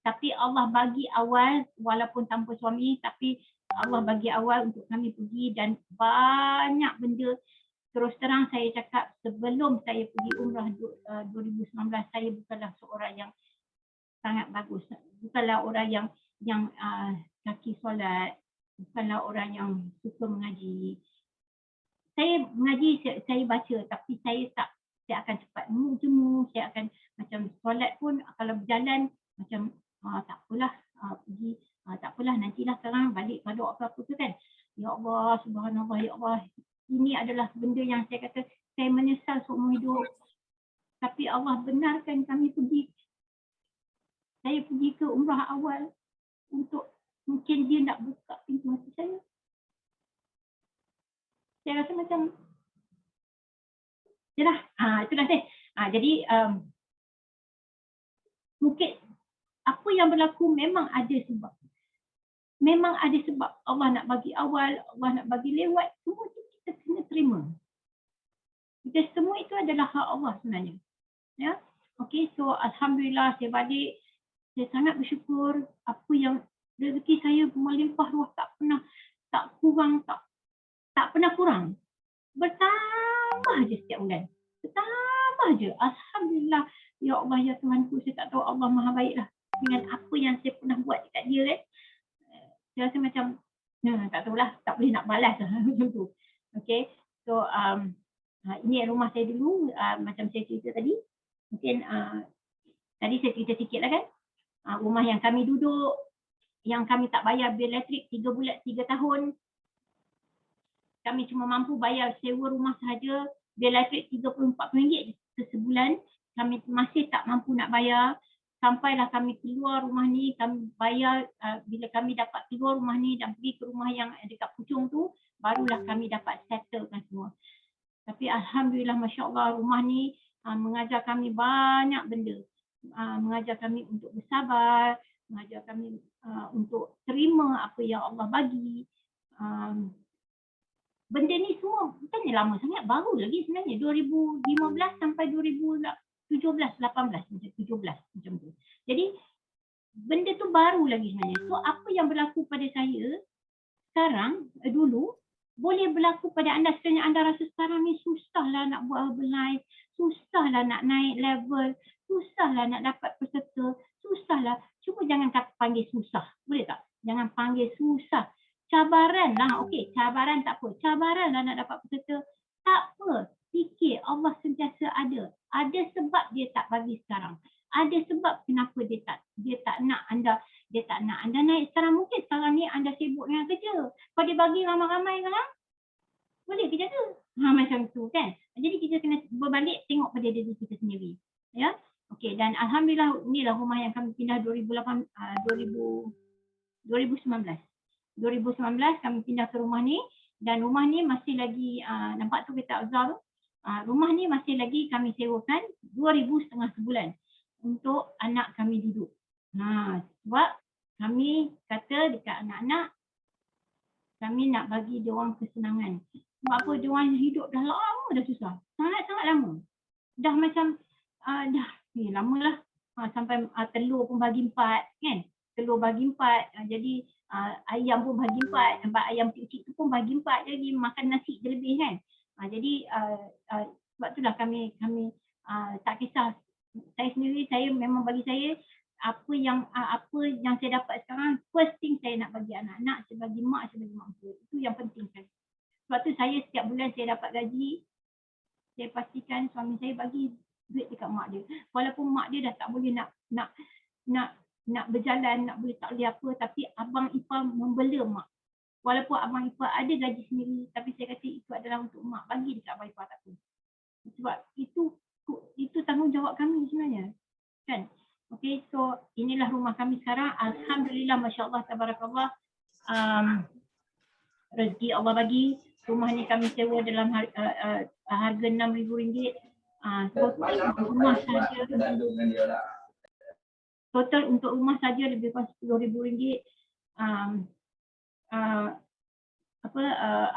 S2: tapi Allah bagi awal walaupun tanpa suami, tapi Allah bagi awal untuk kami pergi dan banyak benda. Terus terang saya cakap sebelum saya pergi umrah 2019 saya bukanlah seorang yang sangat bagus, bukanlah orang yang kaki solat, bukanlah orang yang suka mengaji. Saya mengaji, saya baca, tapi saya akan cepat jemu, saya akan macam solat pun kalau berjalan macam tak apalah pergi, tak apalah nantilah sekarang balik pada apa tu kan. Ya Allah, subhanallah, ya Allah. Ini adalah benda yang saya kata saya menyesal seumur hidup. Tapi Allah benarkan kami pergi. Saya pergi ke umrah awal untuk mungkin dia nak buka pintu hati saya. Saya rasa macam itulah saya. Jadi mungkin apa yang berlaku memang ada sebab. Memang ada sebab Allah nak bagi awal, Allah nak bagi lewat, semua itu kita kena terima. Kita semua itu adalah hak Allah sebenarnya. Ya. Okey, so alhamdulillah saya balik, saya sangat bersyukur apa yang rezeki saya melimpah ruah, tak pernah kurang. Bertambah je setiap bulan. Bertambah je. Alhamdulillah. Ya Allah, ya Tuhanku, saya tak tahu Allah Maha baiklah dengan apa yang saya pernah buat dekat dia kan. Saya rasa macam tak tahulah, tak boleh nak balas lah macam tu. Okay, so ini rumah saya dulu, macam saya cerita tadi. Mungkin tadi saya cerita sikit lah kan. Rumah yang kami duduk, yang kami tak bayar bil elektrik 3 tahun. Kami cuma mampu bayar sewa rumah sahaja, bil elektrik RM30-40 sebulan. Kami masih tak mampu nak bayar. Sampailah kami keluar rumah ni, kami bayar, bila kami dapat keluar rumah ni dan pergi ke rumah yang dekat Puchong tu, barulah kami dapat settlekan semua. Tapi Alhamdulillah, Masya Allah, rumah ni mengajar kami banyak benda. Mengajar kami untuk bersabar, mengajar kami untuk terima apa yang Allah bagi. Benda ni semua bukannya lama sangat, baru lagi sebenarnya, 2015 sampai 2017, 18, macam 17 macam tu. Jadi benda tu baru lagi sebenarnya. So apa yang berlaku pada saya sekarang, dulu, boleh berlaku pada anda sekiranya anda rasa sekarang ni susahlah nak buat Herbalife, susahlah nak naik level, susahlah nak dapat peserta, susahlah. Cuma jangan panggil susah, boleh tak? Jangan panggil susah. Cabaran lah, okey, cabaran tak apa. Cabaran lah nak dapat peserta, tak apa. Fikir Allah sentiasa ada. Ada sebab dia tak bagi sekarang. Ada sebab kenapa dia tak nak anda naik sekarang. Mungkin sekarang ni anda sibuk dengan kerja. Kalau dia bagi ramai-ramai sekarang, boleh kerja tu. Macam tu kan. Jadi kita kena berbalik tengok pada diri kita sendiri. Ya. Okey, dan alhamdulillah inilah rumah yang kami pindah 2019. 2019 kami pindah ke rumah ni, dan rumah ni masih lagi nampak tu kereta Azhar tu. Rumah ni masih lagi kami sewakan 2,500 sebulan untuk anak kami duduk. Sebab kami kata dekat anak-anak, kami nak bagi dia orang kesenangan. Sebab apa, dia orang hidup dah lama dah susah. Sangat-sangat lama. Dah macam lamalah. Sampai telur pun bagi 4 kan. Telur bagi 4. Jadi ayam pun bagi 4. Sebab ayam kecil tu pun bagi 4. Jadi makan nasi je lebih kan. Jadi sebab itulah kami tak kisah. Saya sendiri, memang bagi saya apa yang saya dapat sekarang, first thing saya nak bagi anak-anak, saya bagi mak, saya bagi mak mentua. Itu yang penting kan. Sebab tu saya setiap bulan saya dapat gaji, saya pastikan suami saya bagi duit dekat mak dia. Walaupun mak dia dah tak boleh nak berjalan, nak boleh tak boleh apa, tapi abang ipar membela mak. Walaupun abang ipar ada gaji sendiri, tapi saya kata itu adalah untuk mak, bagi dekat abang ipar tak apa. Sebab itu tanggungjawab kami sebenarnya. Kan? Okay, so inilah rumah kami sekarang. Alhamdulillah, Masya Allah, Tabarakallah. Rezeki Allah bagi. Rumah ni kami sewa dalam harga RM6,000. Total untuk rumah saja lebih kurang RM10,000.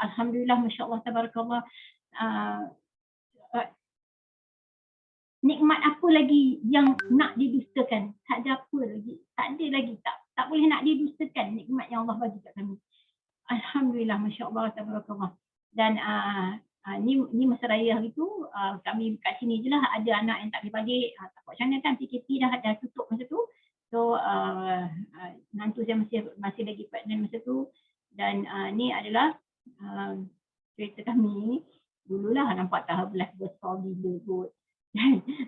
S2: Alhamdulillah, Masya Allah, Tabarakallah. Nikmat apa lagi yang nak didustakan? Tak ada apa lagi. Tak ada lagi. Tak boleh nak didustakan nikmat yang Allah bagi kat kami. Alhamdulillah, Masya Allah, Tabarakallah. Dan ni masa raya hari tu, kami kat sini je lah, ada anak yang tak boleh balik. Tak buat macam mana kan, PKP dah tutup masa tu. So, nantu saya masih lagi pregnant masa tu. Dan ni adalah cerita kami. Dululah nampak tak Herbalife besar gila kot.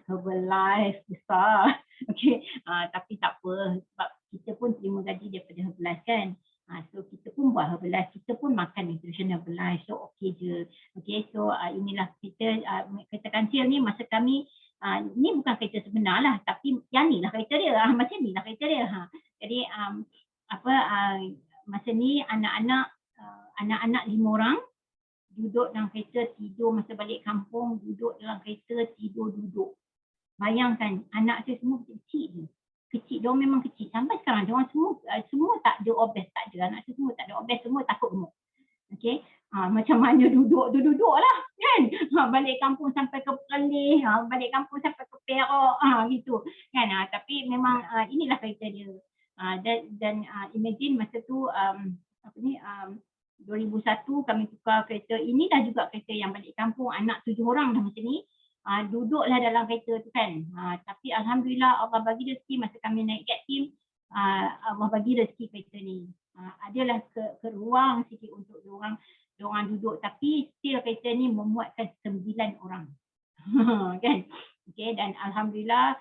S2: Herbalife besar. Okay. Tapi tak apa, sebab kita pun terima gaji daripada Herbalife kan. So kita pun buat Herbalife, kita pun makan nutrition Herbalife, so okey je. Okay, so inilah kita, kereta kancil ni masa kami, ni bukan kereta sebenar lah, tapi yang ni lah kereta dia, macam ni lah kereta dia. Jadi masa ni anak-anak 5 orang, duduk dalam kereta, tidur masa balik kampung, duduk dalam kereta, tidur duduk. Bayangkan, anak saya semua kecil je. Kecil, diorang memang kecil. Sampai sekarang, diorang semua tak ada obes, tak ada. Anak saya semua tak ada obes, semua takut gemuk. Okay, macam mana duduk lah kan. Balik kampung sampai ke Perlis, balik kampung sampai ke Perak, gitu kan. Tapi memang inilah kereta dia. Dan imagine masa tu, 2001 kami tukar kereta. Inilah juga kereta yang balik kampung, anak 7 orang dah macam ni. Duduklah dalam kereta tu kan. Tapi Alhamdulillah Allah bagi rezeki masa kami naik jet team, Allah bagi rezeki kereta ni. Adalah keruang sikit untuk diorang duduk, tapi still kereta ni memuatkan 9 orang. Kan? Okay, dan Alhamdulillah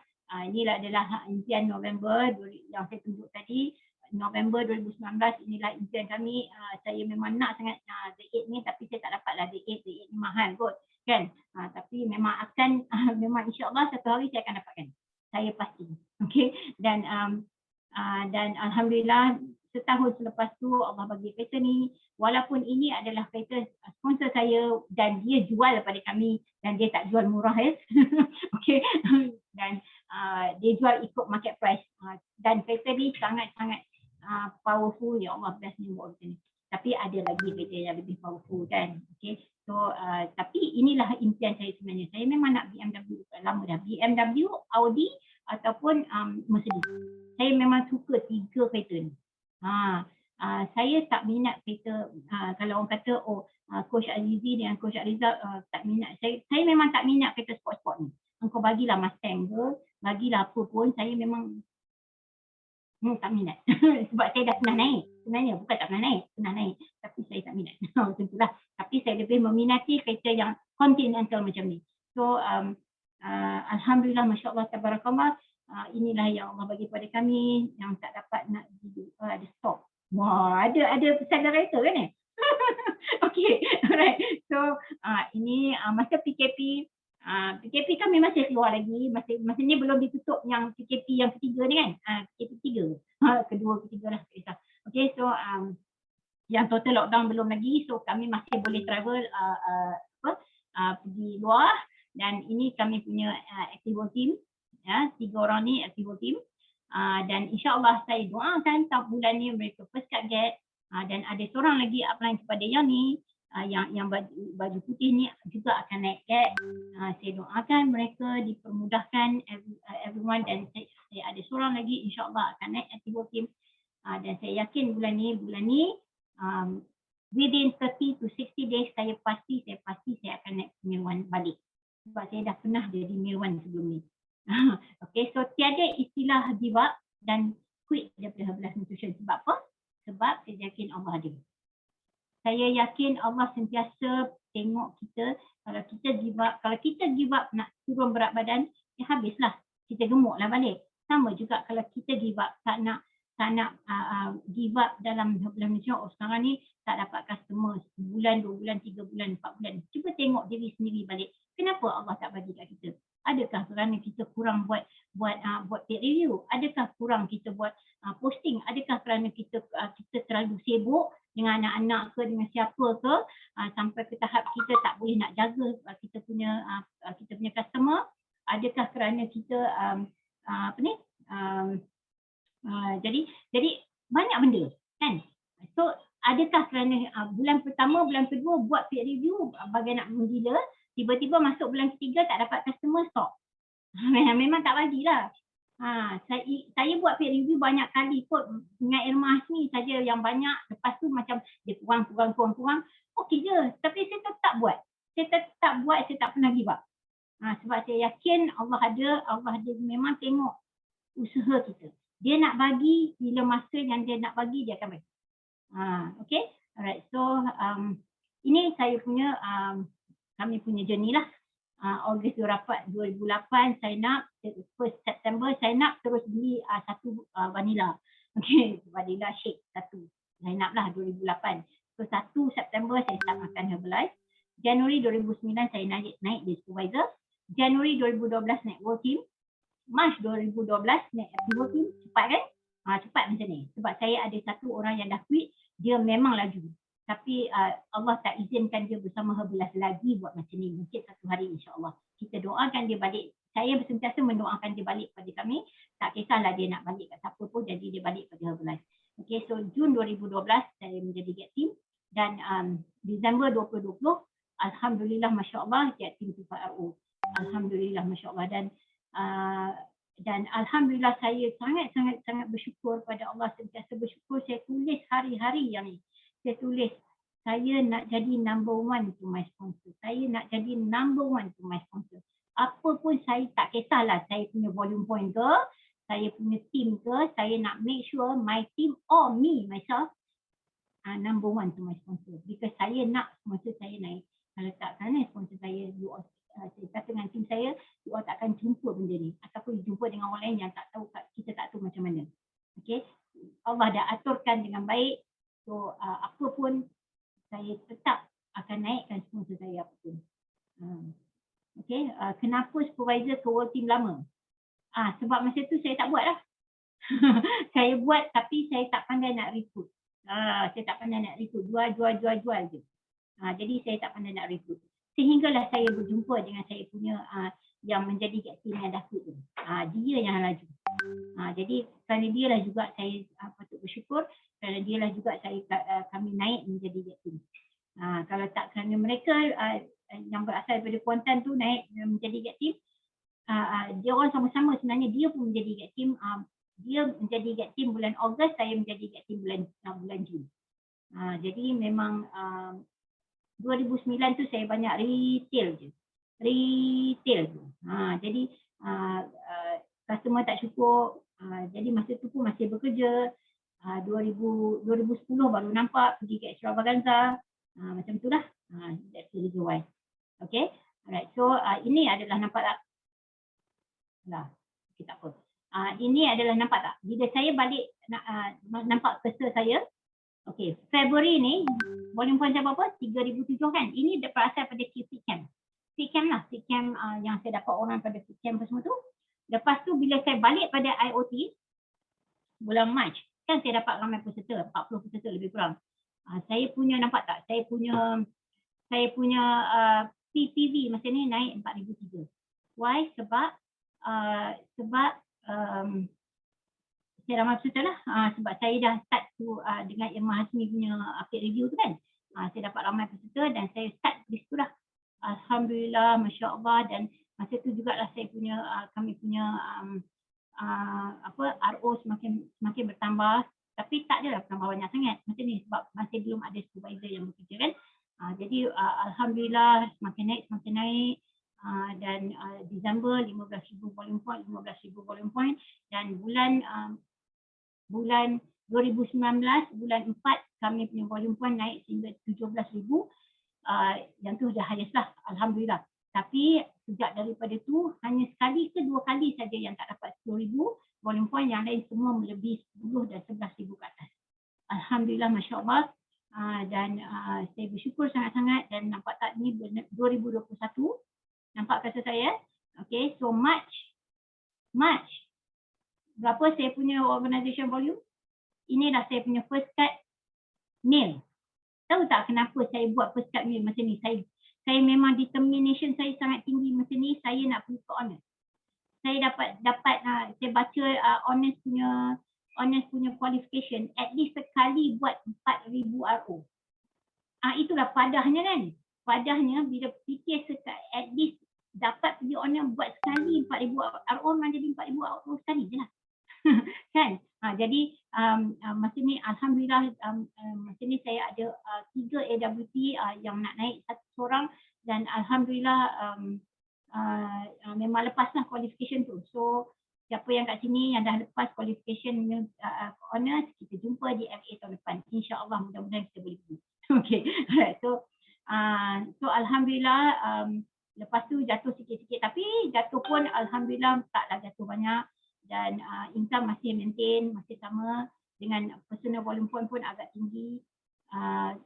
S2: inilah adalah impian November yang saya tunjuk tadi. November 2019 inilah impian kami. Saya memang nak sangat The 8 ni, tapi saya tak dapatlah The 8 ni mahal kot kan. Tapi memang akan memang insya-Allah satu hari saya akan dapatkan. Saya pasti. Okey, dan alhamdulillah setahun selepas tu Allah bagi kereta ni, walaupun ini adalah kereta sponsor saya dan dia jual pada kami dan dia tak jual murah ya. Okey. Dan dia jual ikut market price. Dan kereta ni sangat-sangat powerful, ya Allah, best ni buat macam ni. Tapi ada lagi kereta yang lebih powerful kan. Okay, so tapi inilah impian saya sebenarnya. Saya memang nak BMW lama dah. BMW, Audi ataupun Mercedes. Saya memang suka 3 kereta ni. Saya tak minat kereta, kalau orang kata Coach Azizi dengan Coach Rizal tak minat. Saya memang tak minat kereta sport-sport ni. Engkau bagilah Mustang ke, bagilah apa pun, saya memang tak minat. Sebab saya dah pernah naik. Sebenarnya bukan tak pernah naik, pernah naik. Tapi saya tak minat. Macam itulah. Tapi saya lebih meminati kereta yang continental macam ni. So Alhamdulillah, Masya Allah, Tabarakallah. Inilah yang Allah bagi kepada kami yang tak dapat nak ada stop. Wah, ada accelerator kan eh? Okay, alright. So ini masa PKP, PKP kami masih keluar lagi, masa ni belum ditutup yang PKP yang ketiga ni kan, PKP ketiga, kedua ketiga lah. Okay, so yang total lockdown belum lagi, so kami masih boleh travel pergi luar. Dan ini kami punya Activo team, 3 orang ni Activo team. Dan insyaAllah saya doakan tahun bulan ni mereka first cut get, dan ada seorang lagi upline kepada yang ni, yang baju putih ni juga akan naik get. Saya doakan mereka dipermudahkan everyone, dan saya ada seorang lagi insyaAllah akan naik Activo team. Dan saya yakin bulan ni within 30 to 60 days saya pasti akan naik Mirwan balik. Sebab saya dah pernah jadi Mirwan sebelum ni. Okay, so tiada istilah give up dan quit daripada Herbalife Nutrition. Sebab apa? Sebab saya yakin Allah ada. Saya yakin Allah sentiasa tengok kita. Kalau kita give up nak turun berat badan, ya habislah. Kita gemuklah balik. Sama juga kalau kita give up, tak nak give up dalam Herbalife Nutrition. Sekarang ni tak dapat customer sebulan, 2 bulan, 3 bulan, 4 bulan. Cuba tengok diri sendiri balik. Kenapa Allah tak bagi kat kita? Adakah kerana kita kurang buat peer review? Adakah kurang kita buat posting? Adakah kerana kita terlalu sibuk dengan anak-anak ke, dengan siapa ke, sampai ke tahap kita tak boleh nak jaga kita punya customer? Adakah kerana kita jadi banyak benda kan? So adakah kerana bulan pertama, bulan kedua buat peer review bagai nak menggila, tiba-tiba masuk bulan ketiga tak dapat customer, stop. Memang tak bagilah. Saya buat peer review banyak kali kot dengan Irma Hasmi saja yang banyak, lepas tu macam dia kurang, okey je, tapi saya tetap buat. Saya tak pernah give up. Sebab saya yakin Allah ada memang tengok usaha kita. Dia nak bagi bila masa yang dia nak bagi, dia akan bagi. Okay, alright. So ini saya punya kami punya journey lah. Ogos 2008 sign up, 1 September sign up, terus beli satu vanilla. Okay, vanilla shake satu. Sign up lah 2008. So 1 September saya start makan Herbalife. Januari 2009 saya naik di supervisor. Januari 2012 naik world team. March 2012 naik world team. Cepat kan? Cepat macam ni. Sebab saya ada satu orang yang dah quit, dia memang laju. Tapi Allah tak izinkan dia bersama Herbalife lagi buat macam ni. Mungkin satu hari insya-Allah. Kita doakan dia balik. Saya sentiasa mendoakan dia balik pada kami. Tak kisahlah dia nak balik kat siapa pun, jadi dia balik pada Herbalife. Okay, so Jun 2012 saya menjadi get team. Dan Disember 2020, Alhamdulillah Masya Allah get team 2RO. Alhamdulillah Masya Allah. Dan Alhamdulillah saya sangat bersyukur pada Allah, sentiasa bersyukur. Saya tulis hari-hari yang ni. Saya tulis, saya nak jadi number one to my sponsor. Saya nak jadi number one to my sponsor. Apa pun saya tak kisahlah, saya punya volume point ke, saya punya team ke, saya nak make sure my team or me, myself, number one to my sponsor. Because saya nak sponsor saya naik. Kalau tak kerana sponsor saya, saya kata dengan tim saya, you all tak akan jumpa benda ni. Ataupun jumpa dengan orang lain yang tak tahu, kita tak tahu macam mana. Okay, Allah dah aturkan dengan baik. So apa pun saya tetap akan naikkan sponsor saya apa pun. Okay, kenapa supervisor ke world team lama? Sebab masa tu saya tak buat lah. Saya buat tapi saya tak pandai nak recruit. Saya tak pandai nak recruit. Jual je. Jadi saya tak pandai nak recruit. Sehinggalah saya berjumpa dengan saya punya yang menjadi get team yang dah quit tu. Dia yang laju. Jadi kerana dia lah juga saya patut bersyukur, kerana dia lah juga kami naik menjadi get team. Kalau tak kerana mereka yang berasal daripada Kuantan tu naik menjadi get team, dia orang sama-sama sebenarnya dia pun menjadi get team. Dia menjadi get team bulan Ogos, saya menjadi get team bulan Jun. Jadi memang 2009 tu saya banyak retail je. Jadi customer tak cukup. Jadi masa tu pun masih bekerja. 2010 baru nampak pergi ke Extravaganza. Macam tu lah. That's the reason why. Okay. Alright. So ini adalah nampak tak? Okay, tak apa. Ini adalah nampak tak? Bila saya balik nampak cursor saya. Okay. Februari ni volume point saya berapa? 3,007 kan? Ini berasal pada Fit-Camp. Fit-Camp lah. Fit-Camp yang saya dapat orang pada Fit-Camp semua tu. Lepas tu bila saya balik pada IoT bulan Mac, kan saya dapat ramai peserta, 40 peserta lebih kurang. Saya punya nampak tak? Saya punya PPV masa ni naik 4,003. Why? Sebab saya ramai peserta lah. Sebab saya dah start tu dengan Irma Hasmi punya update review tu kan. Saya dapat ramai peserta dan saya start di situ lah. Alhamdulillah, Masya Allah. Dan masa tu jugalah saya punya, kami punya RO semakin bertambah. Tapi tak adalah bertambah banyak sangat macam ni sebab masih belum ada supervisor yang bekerja kan. Jadi Alhamdulillah semakin naik. Dan Disember 15,000 volume point, 15,000 volume point. Dan bulan 2019, bulan 4 kami punya volume point naik sehingga 17,000. Yang tu dah highest lah, Alhamdulillah. Tapi sejak daripada tu hanya sekali ke 2 kali saja yang tak dapat 10,000 volume point, yang lain semua melebihi 10 dan 11,000 ke atas. Alhamdulillah, Masya Allah. Dan saya bersyukur sangat-sangat. Dan nampak tak ni 2021, nampak kata saya Okay, so March. Berapa saya punya organisation volume? Inilah saya punya first cut nil. Tahu tak kenapa saya buat first cut nil macam ni? Saya memang determination saya sangat tinggi macam ni. Saya nak pergi ke honors. Saya dapat saya baca honors punya qualification at least sekali buat 4,000 RO. Itulah padahnya kan. Padahnya bila fikir at least dapat pergi honors buat sekali 4,000 RO, memang jadi 4,000 RO sekali je lah. Kan? Jadi masa ni alhamdulillah masa ni saya ada 3 AWT yang nak naik satu seorang, dan alhamdulillah memang lepaslah qualification tu. So siapa yang kat sini yang dah lepas qualification honors, kita jumpa di MA tahun depan. InsyaAllah mudah-mudahan kita boleh pergi. Okay. Alright. So alhamdulillah lepas tu jatuh sikit-sikit, tapi jatuh pun alhamdulillah taklah jatuh banyak. Dan income masih maintain, masih sama, dengan personal volume pun agak tinggi.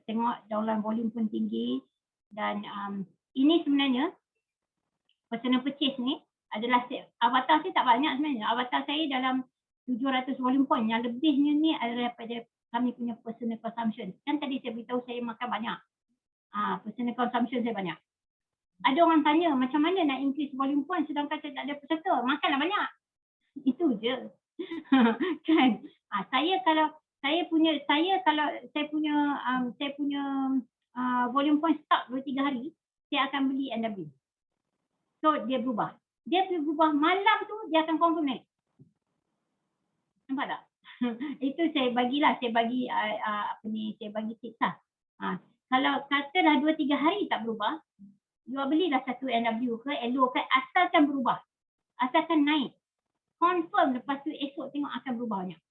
S2: Tengok downline volume pun tinggi. Dan ini sebenarnya personal purchase ni adalah avatar saya tak banyak sebenarnya. Avatar saya dalam 700 volume point. Yang lebihnya ni adalah daripada kami punya personal consumption. Kan tadi saya beritahu saya makan banyak. Personal consumption saya banyak. Ada orang tanya macam mana nak increase volume point sedangkan saya tak ada peserta. Makanlah banyak. Itu je. Kan? Saya punya volume point stuck 2-3 hari, saya akan beli NW. So dia berubah. Malam tu dia akan confirm naik. Nampak tak? Itu saya bagi tips lah. Kalau kata dah 2-3 hari tak berubah, you belilah satu NW ke LO ke, asalkan berubah. Asalkan naik. Confirm lepas tu esok tengok akan berubah banyak.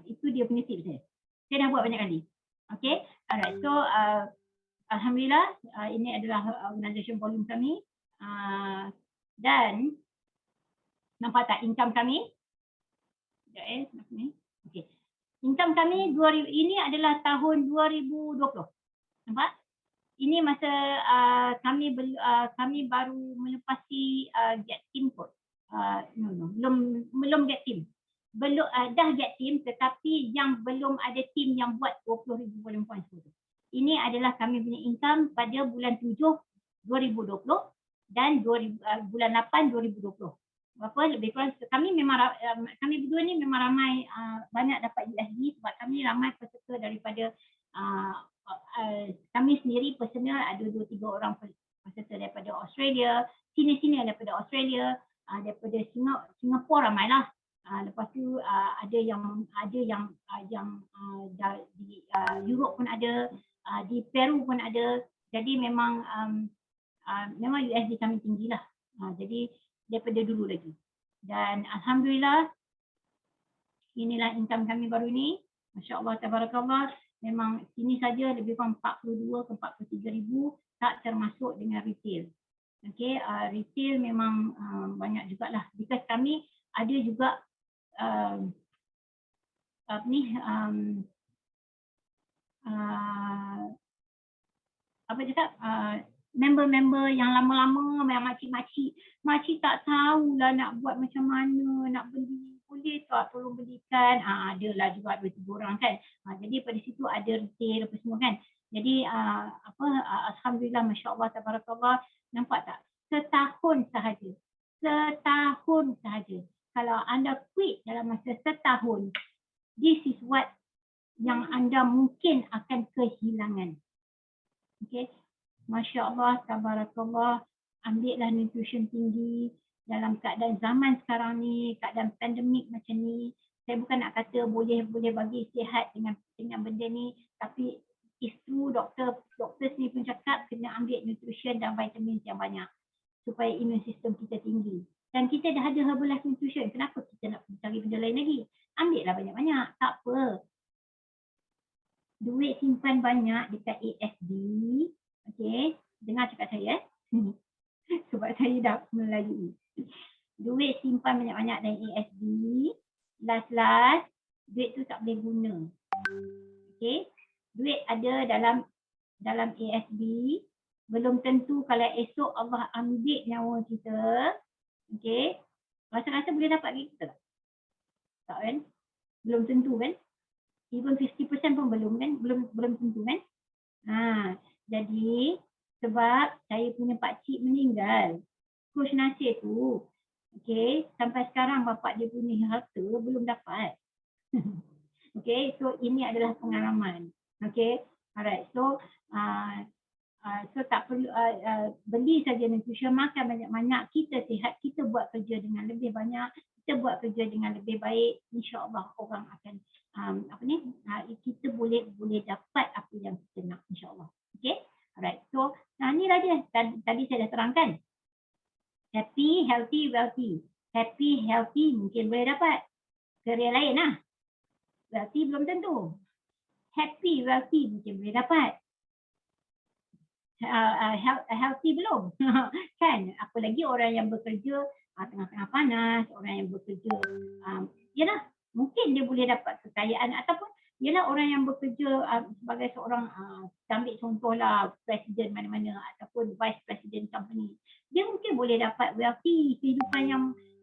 S2: Itu dia punya tips saya. Saya dah buat banyak kali. Okay. Alright. So alhamdulillah ini adalah organisation volume kami. Dan nampak tak income kami? Okay. Income kami ini adalah tahun 2020. Nampak? Ini masa kami baru melepasi get team code. Belum get team. Dah get team, tetapi yang belum ada team yang buat 20,000 volume points tu. Ini adalah kami punya income pada bulan 7 2020 dan bulan 8 2020. Berapa lebih kurang kami berdua ni memang ramai banyak dapat USD sebab kami ramai peserta daripada kami sendiri personal ada 2-3 orang peserta daripada Australia, sini daripada Australia, daripada Singapura ramailah. Lepas tu ada yang di Europe pun ada, di Peru pun ada. Jadi memang USD kami tinggilah. Jadi daripada dulu lagi. Dan alhamdulillah inilah income kami baru ni. Masya-Allah tabarakallah. Memang sini saja lebih kurang 42 ke 43 ribu, tak termasuk dengan retail. Okay, retail memang banyak jugalah. Because kami ada juga member-member yang lama-lama, yang makcik tak tahulah nak buat macam mana, nak beli, boleh tak tolong belikan. Adalah juga 2-3 orang kan. Jadi pada situ ada retail apa semua kan. Jadi alhamdulillah, masya-Allah tabarakallah. Nampak tak? Setahun sahaja. Kalau anda quit dalam masa setahun, this is what yang anda mungkin akan kehilangan. Okay. Masya-Allah tabarakallah. Ambillah nutrition tinggi dalam keadaan zaman sekarang ni, keadaan pandemik macam ni. Saya bukan nak kata boleh bagi sihat dengan benda ni, tapi it's true, doktor ni pun cakap kena ambil nutrition dan vitamin yang banyak supaya immune system kita tinggi. Dan kita dah ada Herbalife Nutrition, kenapa kita nak cari benda lain lagi? Ambillah banyak-banyak, tak apa. Duit simpan banyak dekat ASB. Okay, dengar cakap saya sebab saya dah melalui. Duit simpan banyak-banyak dalam ASB. Last, duit tu tak boleh guna. Okay, duit ada dalam ASB Belum tentu kalau esok Allah ambil nyawa kita, okey, rasa-rasa boleh dapat kita tak? Tak kan? Belum tentu kan? Even 50% pun belum kan? Belum tentu kan? Jadi sebab saya punya pakcik meninggal, Coach Nasir tu, okey, sampai sekarang bapak dia punya harta belum dapat. Okey, so ini adalah pengalaman. Okey, alright. So so tak perlu beli saja nutrition, makan banyak-banyak, kita sihat, kita buat kerja dengan lebih banyak, kita buat kerja dengan lebih baik, insya-Allah orang akan kita boleh dapat apa yang kita nak, insya-Allah. Okey, alright. So ni lah dia, tadi saya dah terangkan. Happy, healthy, wealthy. Happy, healthy mungkin boleh dapat. Kerja lain lah. Wealthy belum tentu. Happy, wealthy mungkin boleh dapat. Healthy belum. Kan? Apalagi orang yang bekerja tengah-tengah panas, orang yang bekerja yalah, mungkin dia boleh dapat kekayaan, ataupun yalah orang yang bekerja sebagai seorang ambil contohlah presiden mana-mana ataupun vice president company, dia mungkin boleh dapat wealthy, kehidupan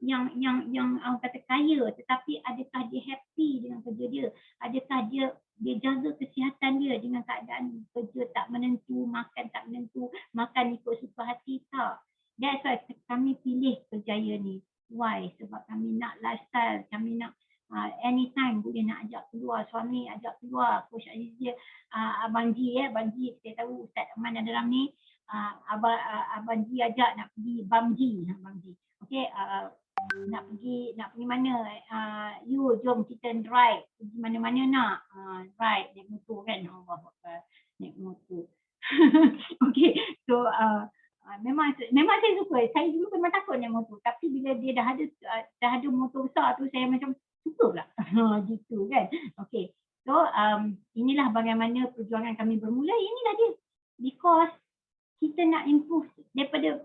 S2: yang kata kaya, tetapi adakah dia happy dengan kerja dia? Adakah dia jaga kesihatan dia dengan keadaan kerja tak menentu, makan tak menentu, makan ikut suka hati? Tak. That's why kami pilih Berjaya ni. Why? Sebab kami nak lifestyle, kami nak anytime boleh nak ajak keluar, suami ajak keluar, Coach Azizia, Abang Ji, Abang Ji, kita tahu Ustaz Aman ada dalam ni, Abang Ji ajak nak pergi Bang Ji. Okey, nak pergi mana, you jom kita ride, pergi mana-mana nak ride, naik motor kan, naik motor. Okey, so memang saya suka. Saya dulu memang takut naik motor, tapi bila dia dah ada motor besar tu, saya macam suka pula. Gitu kan. Okey, so inilah bagaimana perjuangan kami bermula. Inilah dia, because kita nak improve daripada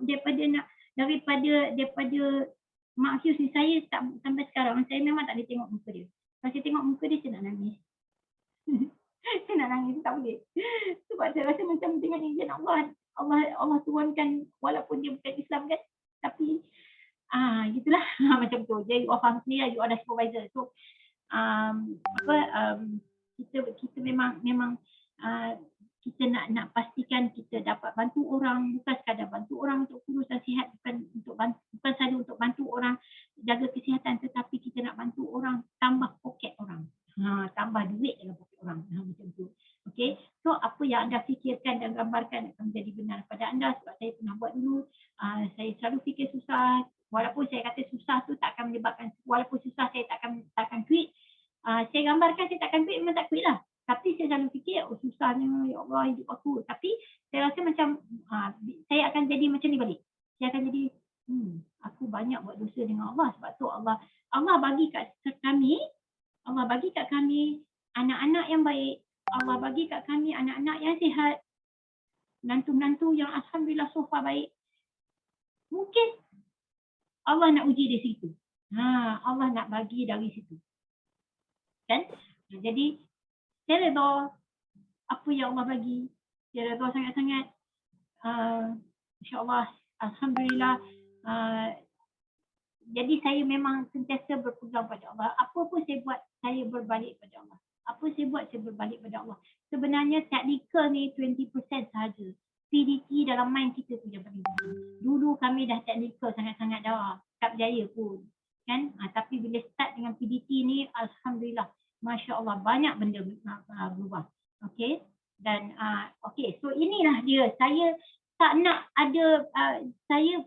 S2: Mak Hughes ni, saya tak, sampai sekarang saya memang tak boleh tengok muka dia. Kalau saya tengok muka dia, saya nak nangis. Saya nak nangis, tak boleh. Sebab saya rasa macam dengan izin Allah turunkan, walaupun dia bukan Islam kan, tapi gitulah. Macam tu. Jadi you faham sendiri, you ada supervisor. So kita memang kita nak pastikan kita dapat bantu orang, bukan sekadar bantu orang untuk kurus dan sihat, bukan saja untuk bantu orang jaga kesihatan, tetapi kita nak bantu orang tambah poket orang, tambah duit dalam poket orang, macam tu. Okey, so apa yang anda fikirkan dan gambarkan akan menjadi benar pada anda. Sebab saya pernah buat dulu, saya selalu fikir susah, walaupun saya kata susah tu tak akan menyebabkan, walaupun susah saya tak akan quit. Saya gambarkan saya tak akan quit, memang tak quit lah. Tapi saya selalu fikir, susahnya, ya Allah hidup aku. Tapi saya rasa macam saya akan jadi macam ni balik. Saya akan jadi, aku banyak buat dosa dengan Allah. Sebab tu Allah bagi kat kami anak-anak yang baik. Allah bagi kat kami anak-anak yang sihat. Menantu-menantu yang alhamdulillah so far baik. Mungkin Allah nak uji dari situ. Allah nak bagi dari situ. Kan? Jadi saya redha apa yang Allah bagi. Saya redha sangat-sangat. InsyaAllah, alhamdulillah. Jadi saya memang sentiasa berpegang pada Allah. Apa pun saya buat, saya berbalik pada Allah. Apa saya buat, saya berbalik pada Allah. Sebenarnya technical ni 20% sahaja. PDT dalam mind kita tu yang paling penting. Dulu kami dah technical sangat-sangat dah. Tak berjaya pun. Kan? Tapi bila start dengan PDT ni, alhamdulillah. Masya Allah, banyak benda berubah. Okey. Dan okey, so inilah dia. Saya tak nak ada, saya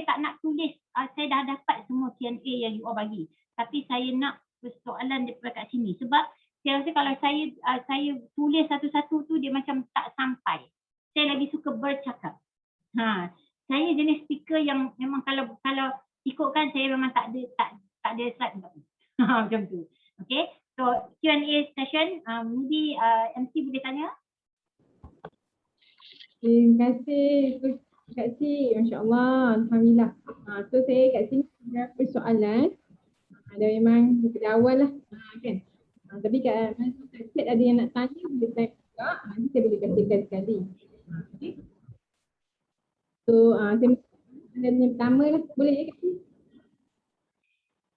S2: tak nak tulis, saya dah dapat semua Q&A yang you all bagi. Tapi saya nak persoalan daripada kat sini. Sebab saya rasa kalau saya tulis satu-satu tu, dia macam tak sampai. Saya lagi suka bercakap. Saya jenis speaker yang memang kalau ikutkan, saya memang tak ada slide untuk macam tu. Okay, so Q&A session, maybe MC boleh tanya.
S1: Terima kasih Kak Cik, Masya Allah, Alhamdulillah. So saya kat sini ada persoalan. Ada memang daripada awal lah. Kan? Tapi Kak Cik ada yang nak tanya, boleh tanya juga. Nanti saya boleh bacakan sekali. Okay. So, yang pertama lah. Boleh ya, Kak?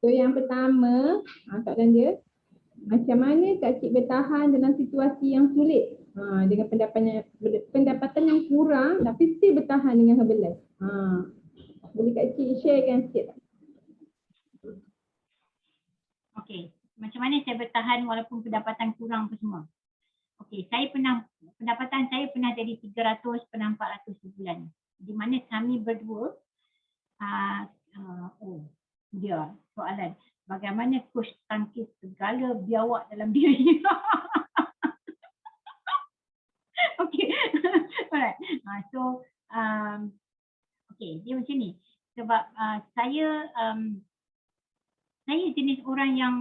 S1: So, yang pertama, soalan dia. Macam mana Kak Cik bertahan dalam situasi yang sulit? Dengan pendapatan yang kurang tapi still bertahan dengan Herbalife. Boleh Kak Cik sharekan sikit tak?
S2: Okey, macam mana saya bertahan walaupun pendapatan kurang apa semua? Okey, pendapatan saya pernah jadi 300, pernah 400 sebulan. Di mana kami berdua, dia soalan, bagaimana coach tangkis segala biawak dalam diri? Okey, alright. So, okey, dia macam ni. Sebab saya jenis orang yang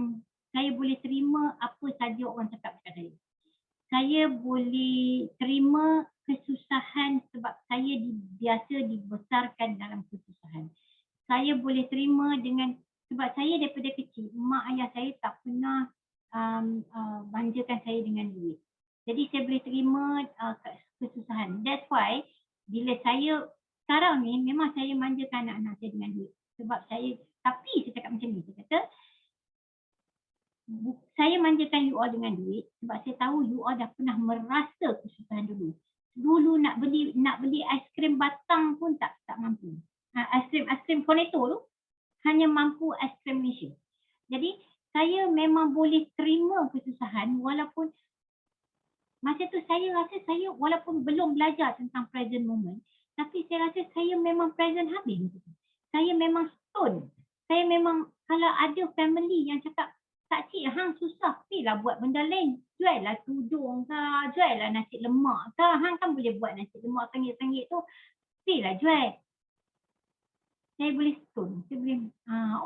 S2: saya boleh terima apa saja orang cakap dekat saya. Saya boleh terima kesusahan sebab saya biasa dibesarkan dalam kesusahan. Saya boleh terima sebab saya daripada kecil, mak ayah saya tak pernah manjakan saya dengan duit. Jadi saya boleh terima kesusahan. That's why bila saya sekarang ni memang saya manjakan anak-anak saya dengan duit. Sebab tapi saya cakap macam ni, saya kata saya manjakan you all dengan duit sebab saya tahu you all dah pernah merasa kesusahan dulu. Dulu nak beli aiskrim batang pun tak mampu. Aiskrim Cornetto tu hanya mampu aiskrim Malaysia. Jadi saya memang boleh terima kesusahan walaupun masa tu saya rasa saya walaupun belum belajar tentang present moment, tapi saya rasa saya memang present habis. Saya memang stone. Saya memang kalau ada family yang cakap, tak cik, hang susah, pergilah buat benda lain. Jual lah tudung ke, jual lah nasi lemak ke. Hang kan boleh buat nasi lemak sengit-sengit tu, pergilah jual. Saya boleh stone. Saya boleh,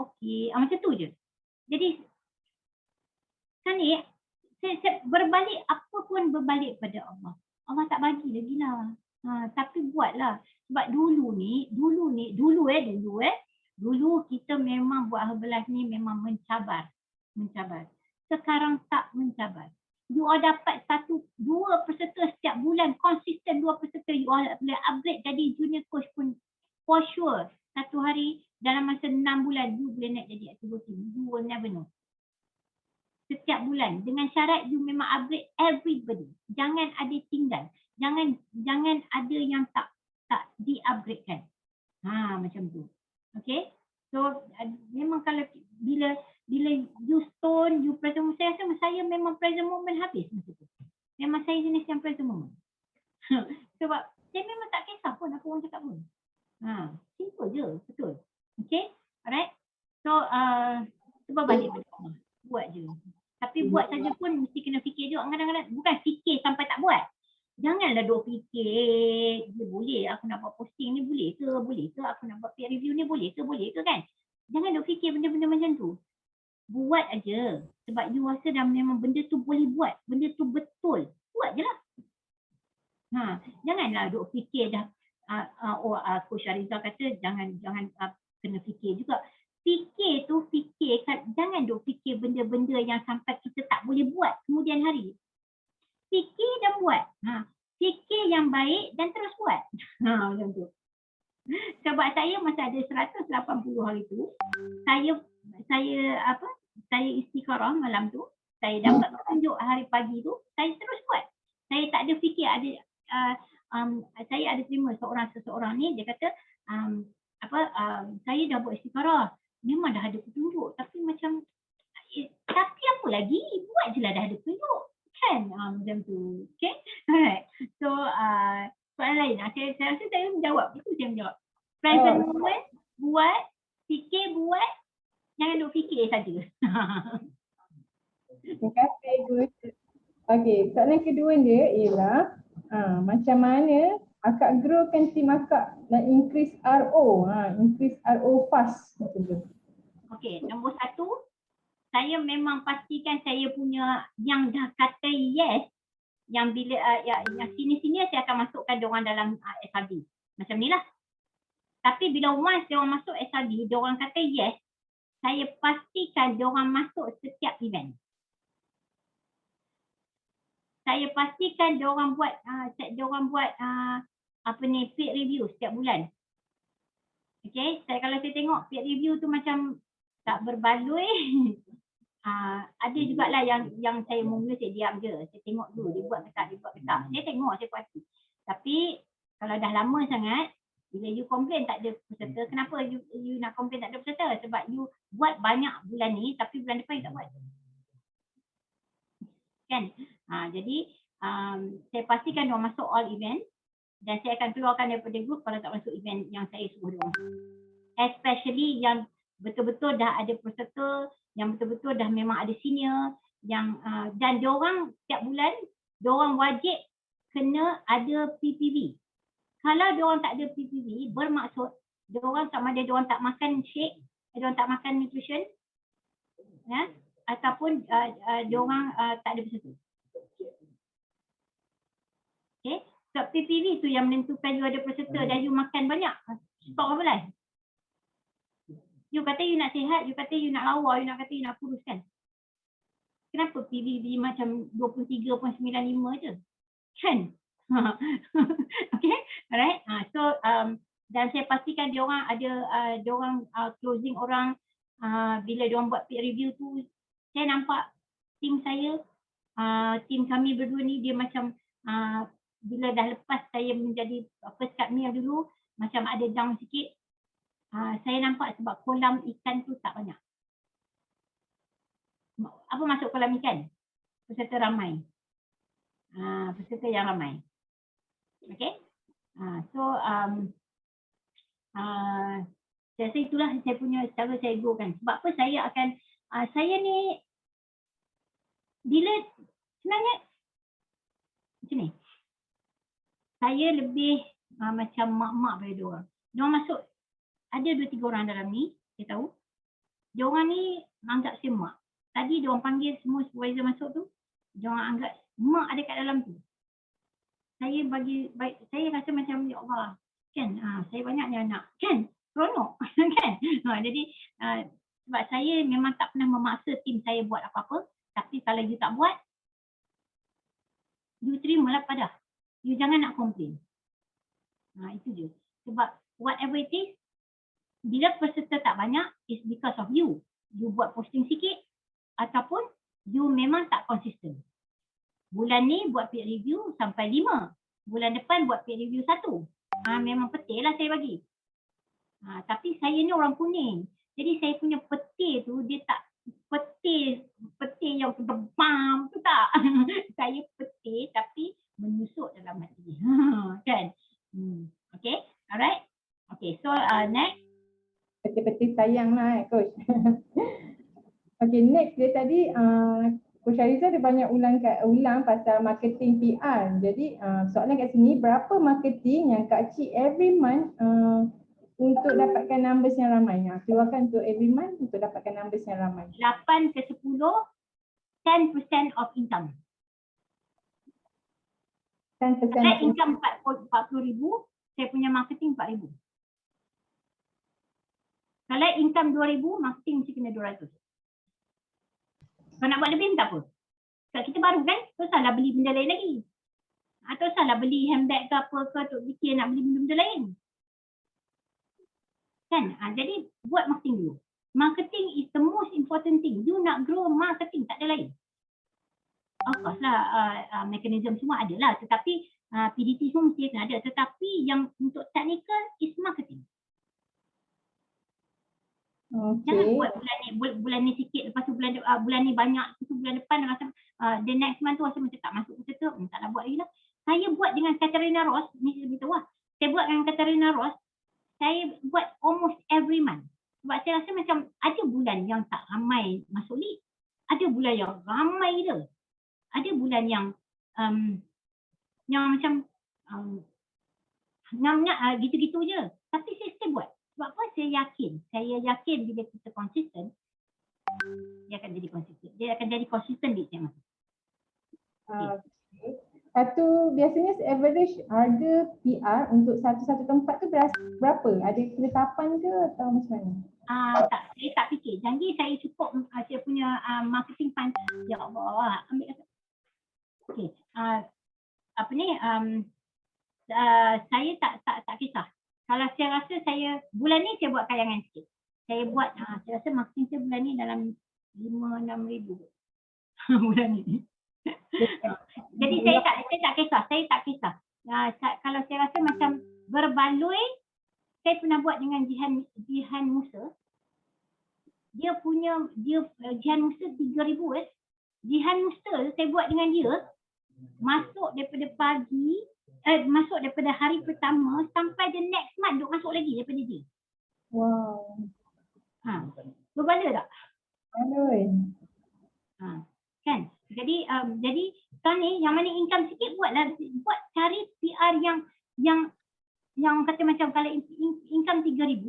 S2: okey. Macam tu je. Jadi, kan ni, saya berbalik, apa pun berbalik pada Allah. Allah tak bagi lagi lah. Tapi buatlah. Sebab dulu kita memang buat Herbalife ni memang mencabar. Sekarang tak mencabar. You all dapat 1-2 peserta setiap bulan, konsisten 2 peserta, you all boleh upgrade jadi junior coach pun for sure. Satu hari dalam masa 6 bulan, you boleh naik jadi active team. You will never know. Setiap bulan dengan syarat you memang upgrade everybody. Jangan ada tinggal. Jangan ada yang tak di-upgradekan. Macam tu. Okay? So memang kalau bila you stone, you present moment, saya rasa saya memang present moment habis masa tu. Memang saya jenis yang present moment. Sebab saya memang tak kisah pun apa orang cakap pun. Simple je, betul. Okay? Alright? So cuba balik pada Allah. Buat je. Tapi buat saja pun mesti kena fikir juga. Kadang-kadang bukan fikir sampai tak buat. Janganlah duk fikir, boleh aku nak buat posting ni, boleh ke aku nak buat peer review ni, boleh ke kan. Jangan duk fikir benda-benda macam tu. Buat aja. Sebab you rasa dah memang benda tu boleh buat. Benda tu betul. Buat je lah. Janganlah duk fikir dah. Coach Arizal kata jangan kena fikir juga. Jangan duk fikir benda-benda yang sampai kita tak boleh buat kemudian hari. Fikir dan buat. Fikir yang baik dan terus buat. Macam tu. Sebab saya masa ada 180 hari tu, saya istikharah malam tu, saya dapat petunjuk hari pagi tu, saya terus buat. Saya tak ada fikir saya ada terima seseorang ni, dia kata saya dah buat istikharah. Memang dah ada petunjuk, tapi macam tapi apa lagi? Buat je lah, dah ada petunjuk. Kan? Macam tu. Okay? Alright. So, soalan lain. Saya rasa saya menjawab. Itu saya menjawab. Present moment, buat. Fikir, buat. Jangan duk fikir saja.
S1: Terima kasih, Gus. Okey, soalan kedua dia ialah macam mana akak growkan tim akak dan increase RO. Increase RO fast. Macam tu.
S2: Okey, nombor 1. Saya memang pastikan saya punya yang dah kata yes, yang bila yang sini-sini saya akan masukkan diorang dalam SRD. Macam ni lah. Tapi bila once diorang masuk SRD, diorang kata yes, saya pastikan diorang masuk setiap event. Saya pastikan diorang buat peer review setiap bulan. Okay, kalau saya tengok peer review tu macam tak berbaloi. Ada jugalah yang saya mula saya diam je. Saya tengok dulu dia buat ke tak, Saya tengok, saya puas hati. Tapi kalau dah lama sangat, bila you complain tak ada peserta, kenapa you nak complain tak ada peserta? Sebab you buat banyak bulan ni tapi bulan depan you tak buat. Kan? Jadi saya pastikan dia masuk all event dan saya akan keluarkan daripada group kalau tak masuk event yang saya suruh dia masuk. Especially yang betul-betul dah ada peserta, yang betul-betul dah memang ada senior, yang dan diorang setiap bulan diorang wajib kena ada PPV. Kalau diorang tak ada PPV, bermaksud diorang sama ada diorang tak makan shake, diorang tak makan nutrition, ya, ataupun diorang tak ada peserta. Okay, so PPV tu yang menentukan you ada peserta dan you makan banyak. Stop apa lah? You kata you nak sihat, you kata you nak lawa, you nak kata you nak kurus kan? Kenapa PVV macam 23.95 je? Kan? Okay, alright. So dan saya pastikan diorang ada diorang closing orang bila diorang buat peer review tu, saya nampak tim saya, tim kami berdua ni dia macam bila dah lepas saya menjadi first cut meal dulu, macam ada down sikit. Saya nampak sebab kolam ikan tu tak banyak. Apa masuk kolam ikan? Peserta ramai. Peserta yang ramai. Okay? So, saya rasa itulah saya punya cara saya go kan. Sebab apa saya akan, saya ni, bila sebenarnya, macam ni. Saya lebih macam mak-mak pada diorang. Diorang masuk, ada 2-3 orang dalam ni, saya tahu. Diorang ni anggap saya mak. Tadi diorang panggil semua supervisor masuk tu, diorang anggap mak ada kat dalam tu. Saya rasa macam, ya Allah, kan, saya banyaknya anak, kan, seronok, kan. Jadi, sebab saya memang tak pernah memaksa tim saya buat apa-apa, tapi kalau you tak buat, you terimalah padah. You jangan nak komplain. Itu je. Sebab whatever it is, bila peserta tak banyak, is because of you. You buat posting sikit, ataupun you memang tak konsisten. Bulan ni buat peer review sampai 5. Bulan depan buat peer review 1. Memang petir lah saya bagi. Tapi saya ni orang kuning. Jadi saya punya petir tu, dia tak petir yang terbang tu tak. Saya petir tapi menusuk dalam hati. Kan? Okay, alright. Okay, so next.
S1: Petir-petir sayang lah coach. Okay, next dia tadi Coach Ariza ada banyak ulang pasal marketing PR. Jadi soalan kat sini, berapa marketing yang Kak Cik every month untuk dapatkan numbers yang ramai? Keluarkan untuk every month untuk dapatkan numbers yang ramai.
S2: 8 ke 10, 10% of income.
S1: 10%
S2: Kalau income 40,000, saya punya marketing 4,000. Kalau income 2,000, marketing mesti kena 200. Kalau nak buat lebih tak apa. Sebab kita baru kan, tak salah beli benda lain lagi. Atau salah beli handbag ke apa ke, untuk fikir nak beli benda-benda lain. Kan? Jadi buat marketing dulu. Marketing is the most important thing. You nak grow marketing, tak ada lain. Of course lah, mekanisme semua ada lah. Tetapi PDT semua mesti kena ada. Tetapi yang untuk technical is marketing.
S1: Okay.
S2: Jangan buat bulan ni sikit, lepas tu bulan ni banyak, lepas tu bulan depan rasa the next month tu rasa macam tak masuk betul tu, taklah buat lagi lah. Saya buat dengan Katarina Ross, ni saya beritahu lah. Saya buat dengan Katarina Ross, saya buat almost every month. Sebab saya rasa macam ada bulan yang tak ramai masuk lead. Ada bulan yang ramai gila. Ada bulan yang macam gitu-gitu je. Tapi saya still buat. Sebab apa? Saya yakin bila kita konsisten, dia akan jadi konsisten. Dia akan jadi konsisten lead saya masuk.
S1: Okay. Satu biasanya average harga PR untuk satu tempat tu berapa? Ada ketetapan ke atau macam mana?
S2: Tak, saya tak fikir. Janji saya cukup saya punya marketing fund. Ya Allah, ambil kata. Okay. Apa ni? Saya tak kisah. Kalau saya rasa bulan ni saya buat kayangan sikit. Saya buat, saya rasa marketing saya bulan ni dalam 5-6 ribu bulan ni. Jadi saya tak kisah. Kalau saya rasa macam berbaloi, saya pernah buat dengan Jihan Musa. Dia Jihan Musa 3,000 Jihan Musa saya buat dengan dia masuk daripada hari pertama sampai the next month duk masuk lagi daripada dia.
S1: Wow.
S2: Berbala tak?
S1: Baloi.
S2: Kan? Jadi sekarang ni yang mana income sikit buat cari PR yang kata macam kalau income 3,000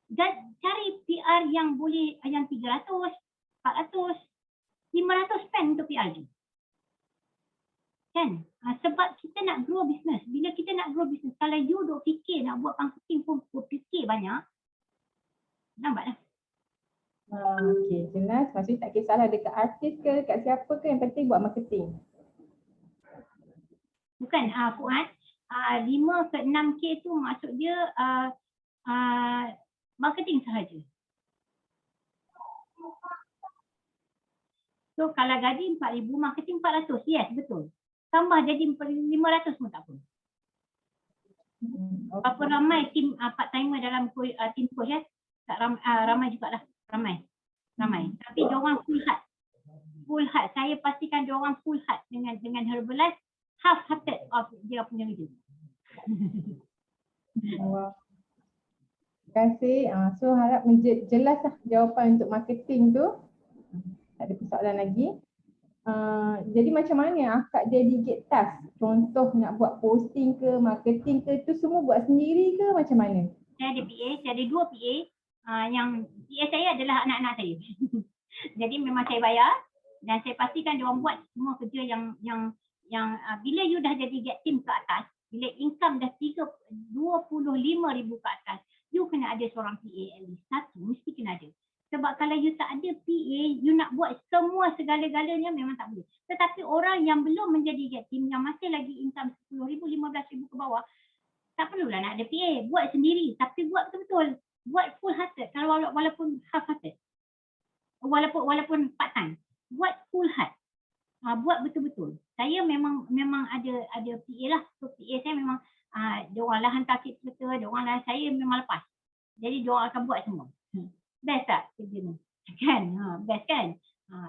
S2: dan cari PR yang boleh yang 300, 400, 500 spend untuk PR je. Kan? Sebab kita nak grow business. Bila kita nak grow business, kalau you duk fikir nak buat marketing pun fikir banyak, nampak dah.
S1: Okey, jelas. Maksudnya tak kisahlah dekat artis ke, dekat siapa ke, yang penting buat marketing.
S2: Bukan, Fuad, 5 ke 6K tu maksud dia marketing sahaja. So kalau gaji 4,000, marketing 400, yes betul. Tambah jadi 500 pun tak apa. Berapa ramai tim part-timer dalam tim coach ramai jugalah. Ramai. Tapi diorang full heart. Saya pastikan diorang full heart dengan Herbalife, half-hearted of dia punya kerja.
S1: Wow. Terima kasih. So harap jelas lah jawapan untuk marketing tu. Tak ada persoalan lagi. Jadi macam mana akak delegate task? Contoh nak buat posting ke, marketing ke, tu semua buat sendiri ke macam mana?
S2: Saya ada PA, saya ada 2 PA. Yang PA saya adalah anak-anak saya. Jadi memang saya bayar dan saya pastikan dia orang buat semua kerja yang bila you dah jadi get team ke atas, bila income dah 25,000 ke atas, you kena ada seorang PA at least satu, mesti kena ada. Sebab kalau you tak ada PA, you nak buat semua segala-galanya memang tak boleh. Tetapi orang yang belum menjadi get team, yang masih lagi income 10,000, 15,000 ke bawah, tak perlulah nak ada PA. Buat sendiri, tapi buat betul-betul. Buat full hearted, kalau walaupun half hearted. Walaupun part time. Buat full heart. Buat betul-betul. Saya memang ada PA lah. So PA saya memang diorang lah hantar kit serta, diorang lah saya memang lepas. Jadi diorang akan buat semua. Best tak kerja ni? Kan? Best kan?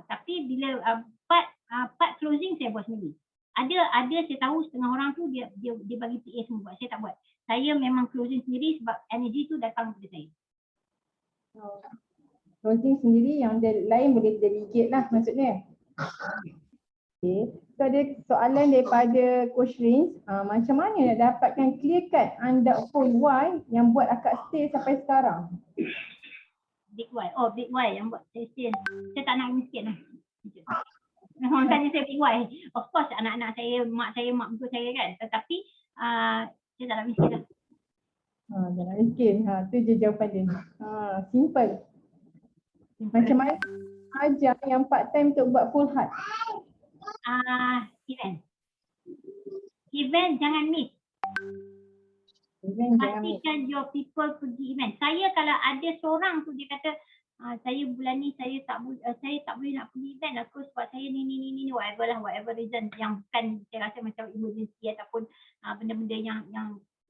S2: Tapi bila part closing saya buat sendiri. Ada saya tahu setengah orang tu dia bagi PA semua buat. Saya tak buat. Saya memang closing sendiri sebab energy tu datang kepada saya.
S1: Closing sendiri, yang lain boleh delegate lah maksudnya. Okay. So ada soalan daripada Coach Rins. Macam mana nak dapatkan clear cut underphone why yang buat akak stay sampai sekarang?
S2: Big Y. Oh, Big Y yang buat saya stay. Saya tak nak miskin lah. Orang tanya saya Big Y. Of course anak-anak saya, mak mentua saya kan. Tetapi saya tak nak miskin lah.
S1: Jangan miskin. Tu je jawapan dia. Simple. Macam mana ajar yang part time untuk buat full heart?
S2: Event jangan miss. Pastikan your people pergi event. Saya kalau ada seorang tu dia kata saya bulan ni saya tak boleh nak pergi event lah sebab saya ni whatever reason yang bukan saya rasa macam emergency ataupun benda-benda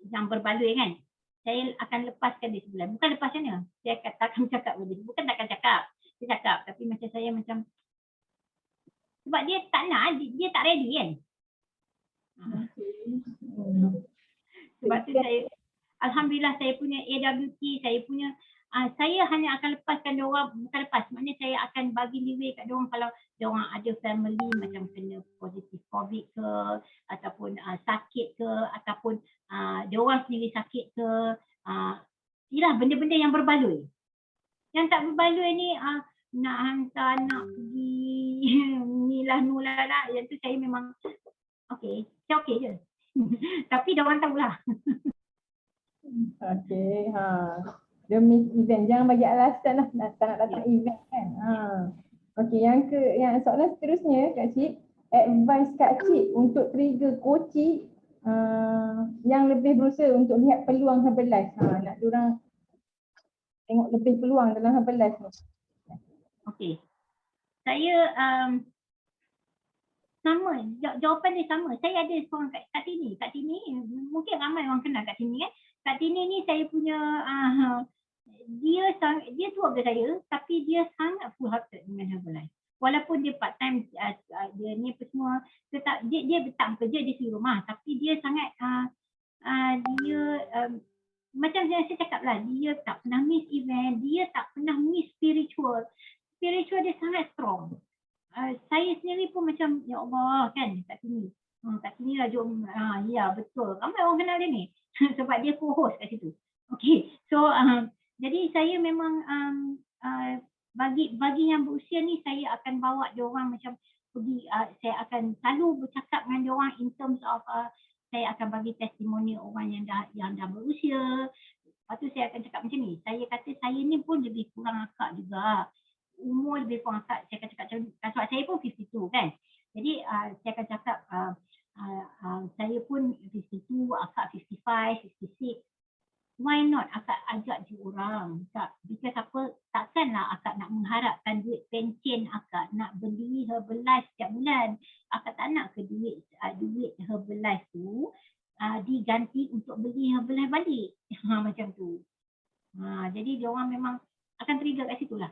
S2: yang berbaloi kan. Saya akan lepaskan dia sebulan. Bukan lepas mana? Saya akan cakap benda. Bukan takkan cakap. Saya cakap tapi macam saya macam sebab dia tak nak, dia tak ready kan. Sebab tu saya alhamdulillah saya punya AWT, saya hanya akan lepaskan dia orang, bukan lepas, maknanya saya akan bagi leeway kat dia orang kalau dia orang ada family macam kena positif COVID ke ataupun sakit ke ataupun dia orang sendiri sakit ke, ialah benda-benda yang berbaloi. Yang tak berbaloi ni nak hantar anak pergi nilah nulalah, yang tu saya memang okey je. Tapi dia orang tahulah.
S1: Okey, demi event, jangan bagi alasan lah tak nak datang event kan. Okey, yang soalan seterusnya Kak Cik, advice Kak Cik untuk trigger koci yang lebih berusaha untuk lihat peluang Herbalife. Nak diorang tengok lebih peluang dalam Herbalife ni.
S2: Okey. Saya sama, jawapan dia sama. Saya ada seorang kat sini. Kat sini, mungkin ramai orang kenal kat sini kan. Kat sini ni saya punya, dia tua daripada saya, tapi dia sangat full hearted dengan Herbalife. Walaupun dia part time, dia ni apa semua, dia tak bekerja, dia di rumah. Tapi dia sangat, macam yang saya cakap lah, dia tak pernah miss event, dia tak pernah miss spiritual. Spiritual dia sangat strong. Saya sendiri pun macam, ya Allah kan, kat sini. Kat sini lah jom, ya betul. Ramai orang kenal dia ni. Sebab dia co-host kat situ. Okay, so jadi saya memang bagi yang berusia ni, saya akan bawa dia orang macam pergi, saya akan selalu bercakap dengan dia orang in terms of saya akan bagi testimoni orang yang dah berusia. Lepas tu saya akan cakap macam ni. Saya kata saya ni pun lebih kurang akak juga. Umur lebih kurang akak. Saya akan cakap sebab saya pun 52 kan. Jadi saya akan cakap saya pun 52, akak 55, 66. Why not akak ajak je orang? Because apa, takkanlah akak nak mengharapkan duit pencen akak nak beli Herbalife setiap bulan. Akak tak nak ke duit Herbalife tu diganti untuk beli Herbalife balik. Macam tu. Jadi dia orang memang akan trigger kat situ lah.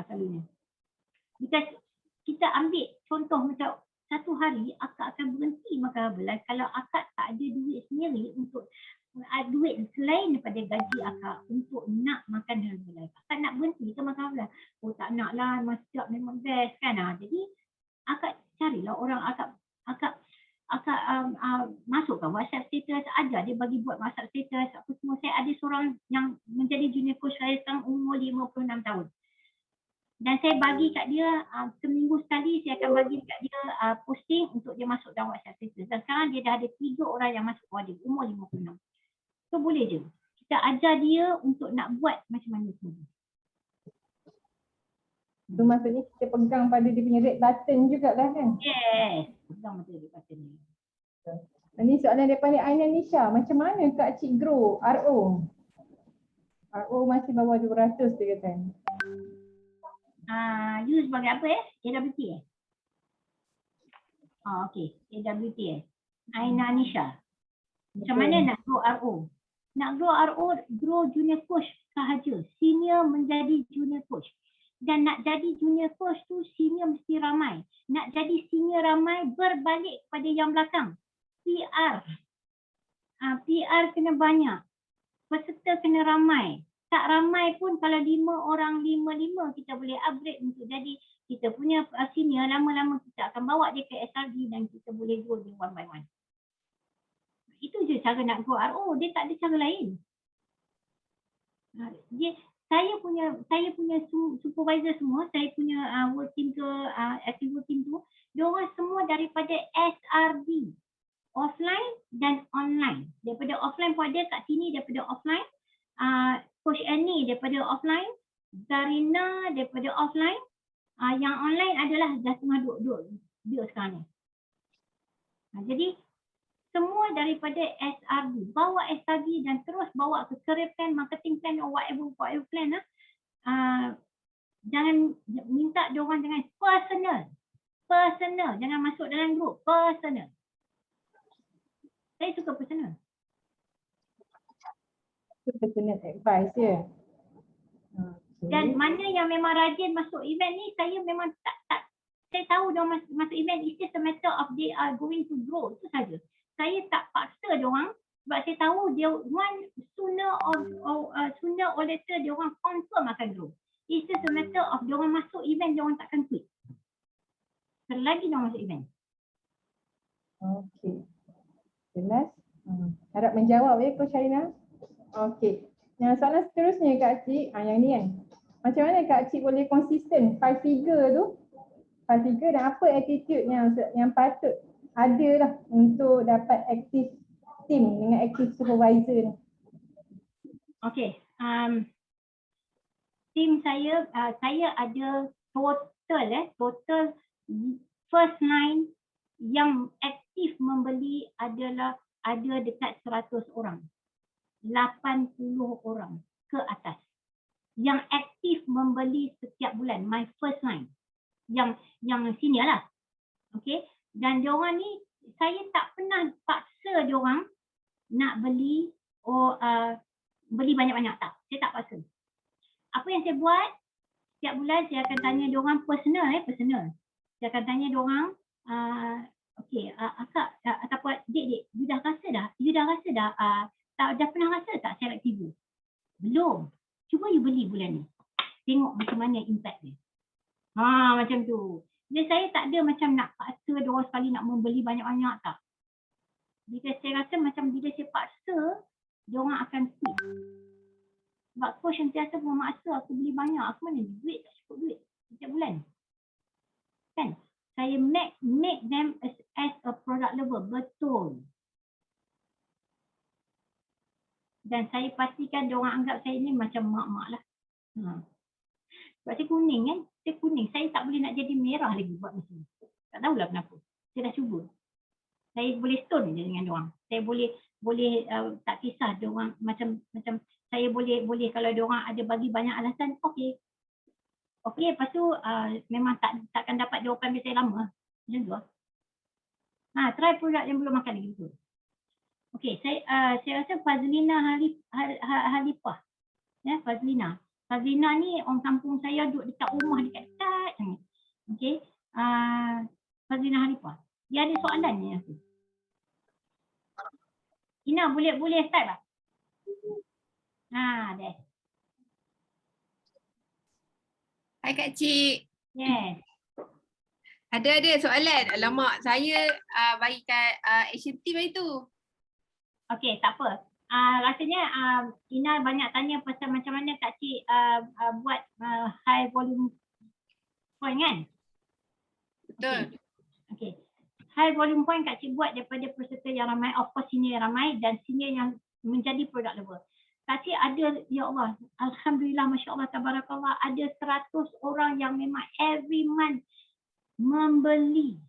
S2: Selalunya. Because kita ambil contoh macam satu hari akak akan berhenti makan Herbalife kalau akak tak ada duit sendiri untuk duit selain daripada gaji akak untuk nak makan Herbalife. Akak nak berhenti ke makan Herbalife? Oh tak nak lah, masjid memang best kan. Jadi akak carilah orang akak masukkan WhatsApp status, ajar dia bagi buat WhatsApp status apa semua. Saya ada seorang yang menjadi junior coach saya sekarang umur 56 tahun. Dan saya bagi kat dia seminggu sekali saya akan bagi kat dia posting untuk dia masuk dalam WhatsApp status. Dan sekarang dia dah ada 3 orang yang masuk kepada dia umur 56. So boleh je. Kita ajar dia untuk nak buat macam mana semua.
S1: Tu maksudnya kita pegang pada dia punya red button jugalah kan?
S2: Yes. Pegang pada red button ni.
S1: Ini soalan daripada Aina Nisha. Macam mana Kak Cik grow RO? RO masih bawah 200 dia kata.
S2: You sebagai apa AWT okay. AWT Aina Nisha. Macam mana nak grow RO? Nak grow RO, grow junior coach sahaja. Senior menjadi junior coach. Dan nak jadi junior coach tu senior mesti ramai. Nak jadi senior ramai berbalik pada yang belakang. PR. PR kena banyak. Peserta kena ramai. Tak ramai pun kalau 5 orang 5 kita boleh upgrade untuk jadi kita punya senior. Lama-lama kita akan bawa dia ke SRG dan kita boleh grow dia one by one. Itu je cara nak grow RO. Dia tak ada cara lain. Saya punya supervisor semua, saya punya work team ke active work team tu, dia orang semua daripada SRD. Offline dan online. Daripada offline pun ada kat sini, daripada offline. Coach Annie daripada offline. Zarina daripada offline. Yang online adalah dah tengah duduk sekarang ni. Jadi semua daripada SRD. Bawa SRD dan terus bawa ke career plan, marketing plan or whatever plan. Jangan minta diorang dengan personal. Jangan masuk dalam grup. Personal. Saya suka personal.
S1: Personal advice ya.
S2: Dan mana yang memang rajin masuk event ni, saya memang tak saya tahu dia masuk event, it's just a matter of they are going to grow. Itu saja. Saya tak paksa dia orang sebab saya tahu dia sooner or later dia orang confirm akan grow. It's just a matter of dia orang masuk event, dia orang takkan quit. Selagi dia orang masuk event.
S1: Okey. Jelas? Harap menjawab ya Coach Aina. Okey. Yang soalan seterusnya Kak Cik, yang ni kan. Macam mana Kak Cik boleh konsisten 5 figure tu? 5 figure dan apa attitude yang patut ada lah untuk dapat active team dengan active supervisor ni?
S2: Okey. Team saya ada total first line yang aktif membeli adalah ada dekat 100 orang. 80 orang ke atas yang aktif membeli setiap bulan, my first line. Yang senior lah. Okey, dan diorang ni saya tak pernah paksa diorang nak beli beli banyak-banyak, tak. Saya tak paksa. Apa yang saya buat, setiap bulan saya akan tanya diorang personal. Saya akan tanya diorang, okey, akak ataupun dik, you dah rasa dah dah pernah rasa tak seret TV? Belum. Cuba you beli bulan ni. Tengok macam mana impact dia. Macam tu. Jadi saya tak ada macam nak paksa diorang sekali nak membeli banyak-banyak, tak. Bila saya rasa macam bila saya paksa, diorang akan quit. Sebab coach sentiasa memaksa aku beli banyak. Aku mana duit, tak cukup duit setiap bulan. Kan? Saya make them as a product lover. Betul. Dan saya pastikan diorang anggap saya ni macam mak-mak lah. Sebab saya kuning kan. Saya tak boleh nak jadi merah lagi buat macam ni. Tak tahulah kenapa. Saya dah cuba. Saya boleh stone je dengan diorang. Saya boleh tak kisah diorang macam saya boleh kalau diorang ada bagi banyak alasan, okey. Okey, lepas tu memang takkan dapat jawapan biasa lama. Macam tu. Try produk yang belum makan lagi betul. Okey, saya rasa Fazlina Halifah. Ya, Fazlina. Fazlina ni orang kampung saya duduk dekat rumah dekat-dekat sangat. Okey. Fazlina Halifah. Dia ada soalan ni aku. Ina boleh start tak? Dah.
S3: Hai Kak Cik.
S2: Yes.
S3: Ada soalan. Alamak, saya bagi kat action team hari tu.
S2: Okey, tak apa. Rasanya Ina banyak tanya pasal macam mana Kak Cik buat high volume point kan?
S3: Betul.
S2: Okey. High volume point Kak Cik buat daripada peserta yang ramai, of course senior yang ramai dan senior yang menjadi product lover. Kak Cik ada, ya Allah, Alhamdulillah, Masya Allah, Tabarakallah, ada 100 orang yang memang every month membeli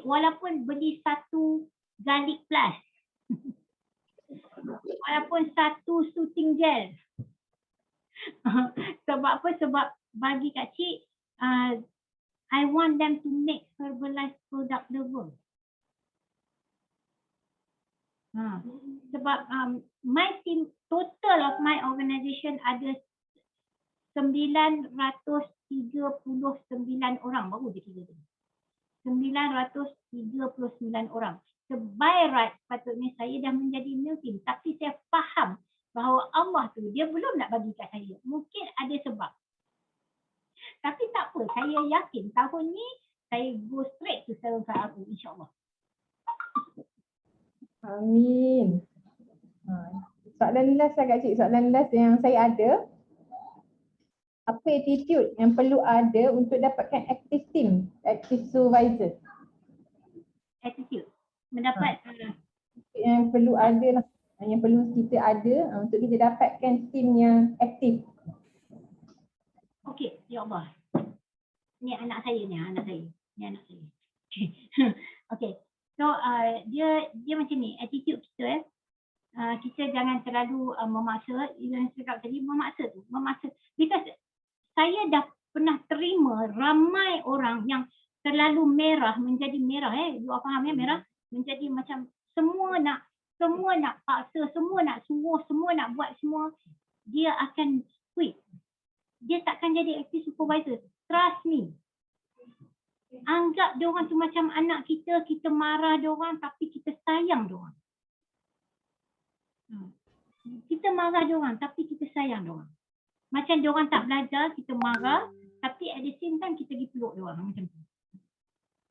S2: walaupun beli satu garlic plus. Walaupun satu shooting gel. Sebab apa? Sebab bagi Kak Cik, I want them to make Herbalife product lover. Sebab my team, total of my organisation ada 939 orang. Baru je kira tu. 939 orang. By right patutnya saya dah menjadi new team. Tapi saya faham bahawa Allah tu dia belum nak bagi kat saya. Mungkin ada sebab. Tapi tak apa. Saya yakin tahun ni saya go straight to 750 insyaAllah.
S1: Amin. Soalan last lah Kak Cik. Soalan last yang saya ada. Apa attitude yang perlu ada untuk dapatkan active team, active supervisor?
S2: Attitude. Mendapat
S1: yang perlu ada lah, yang perlu kita ada untuk kita dapatkan team yang aktif.
S2: Okey, ya Allah. Ni anak saya. Okey. So dia macam ni, attitude kita kita jangan terlalu memaksa. Yang saya cakap tadi, memaksa. Because saya dah pernah terima ramai orang yang terlalu merah menjadi merah. You faham ya, merah menjadi macam semua nak paksa, semua nak suruh, semua nak buat semua. Dia akan quit. Dia takkan jadi active supervisor. Trust me. Anggap diorang tu macam anak kita marah diorang tapi kita sayang diorang. Kita marah diorang tapi kita sayang diorang. Macam diorang tak belajar, kita marah, tapi at the same time kita pergi peluk diorang macam tu.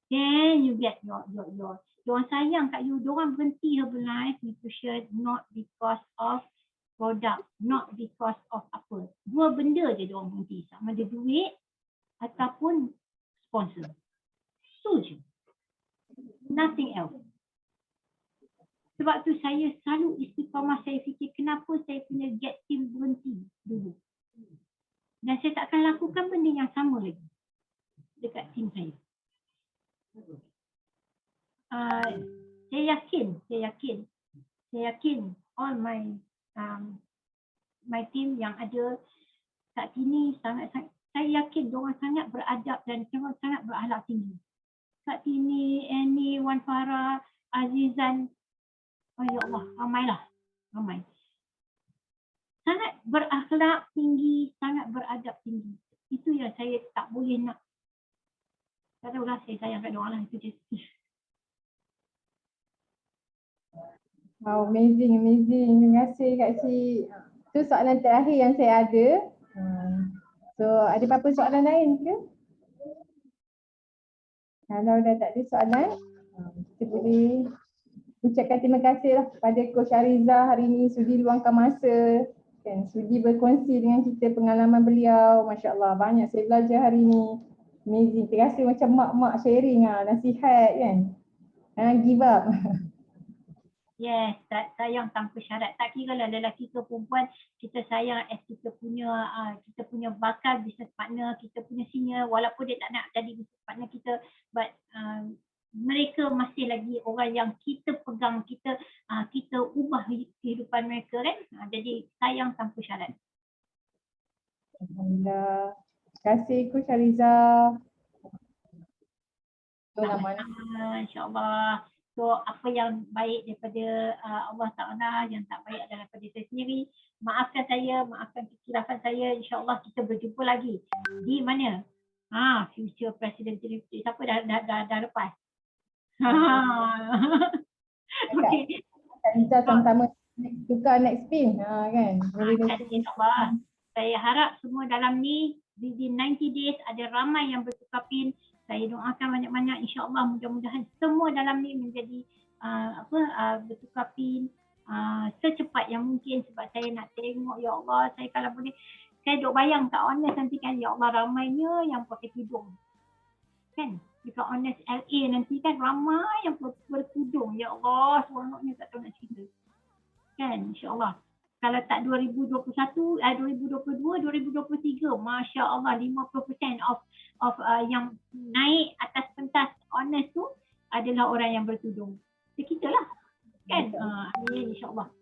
S2: Then you get diorang sayang kat you, diorang berhenti Herbalife Nutrition not because of product, not because of apa. Dua benda je diorang berhenti, sama ada duit ataupun sponsor. Itu je. Nothing else. Sebab tu saya selalu istiqamah, saya fikir kenapa saya punya get team berhenti dulu. Dan saya takkan lakukan benda yang sama lagi dekat tim saya. saya yakin all my team yang ada kat sini saya yakin diorang sangat beradab dan sangat berakhlak tinggi. Kat sini Annie, Wan Farah, Azizan, oh ya Allah, ramai. Sangat berakhlak tinggi, sangat beradab tinggi. Itu yang saya tak boleh nak. Tak tahulah, saya sayang kat diorang lah, itu je.
S1: Wow, amazing. Terima kasih Kak Cik. Itu soalan terakhir yang saya ada. So, ada apa-apa soalan lain ke? Kalau dah tak ada soalan, kita boleh ucapkan terima kasih lah kepada Coach Ariza hari ini sudi luangkan masa kan, sudi berkongsi dengan kita pengalaman beliau. Masya Allah, banyak saya belajar hari ini. Amazing. Terima kasih macam mak-mak sharing nasihat kan. Jangan give up.
S2: Yes, sayang tanpa syarat. Tak kira lah lelaki ke perempuan, kita sayang as kita punya bakal business partner, kita punya senior, walaupun dia tak nak jadi business partner kita, but mereka masih lagi orang yang kita pegang, kita ubah kehidupan mereka kan. Jadi sayang tanpa syarat.
S1: Alhamdulillah. Terima kasih Coach Ariza.
S2: Sama-sama, insyaAllah. So apa yang baik daripada Allah Ta'ala, yang tak baik adalah daripada saya sendiri. Maafkan saya, maafkan kekhilafan saya. InsyaAllah kita berjumpa lagi. Di mana? Future President Territory. Siapa dah lepas? Okay.
S1: Kita sama-sama tukar next pin kan.
S2: InsyaAllah. Saya harap semua dalam ni within 90 days ada ramai yang bertukar pin. Saya doakan banyak-banyak, insyaAllah mudah-mudahan semua dalam ni menjadi bertukar pin secepat yang mungkin, sebab saya nak tengok, ya Allah, saya kalau boleh, saya duk bayang kat Honest nanti kan, ya Allah ramainya yang pakai tudung kan, dekat Honest LA nanti kan ramai yang bertudung, ya Allah seronoknya tak tahu nak cerita kan, insyaAllah. Kalau tak 2021, 2022, 2023, Masya Allah 50% of yang naik atas pentas Honest tu adalah orang yang bertudung. Kita lah kan? Amin insyaAllah.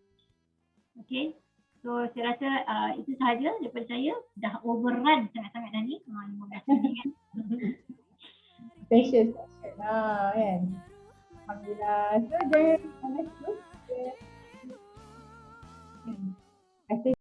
S2: Okay. So saya rasa itu sahaja daripada saya. Dah overrun sangat-sangat dah ni. 15 minit kan.
S1: Special kan. Alhamdulillah. So jangan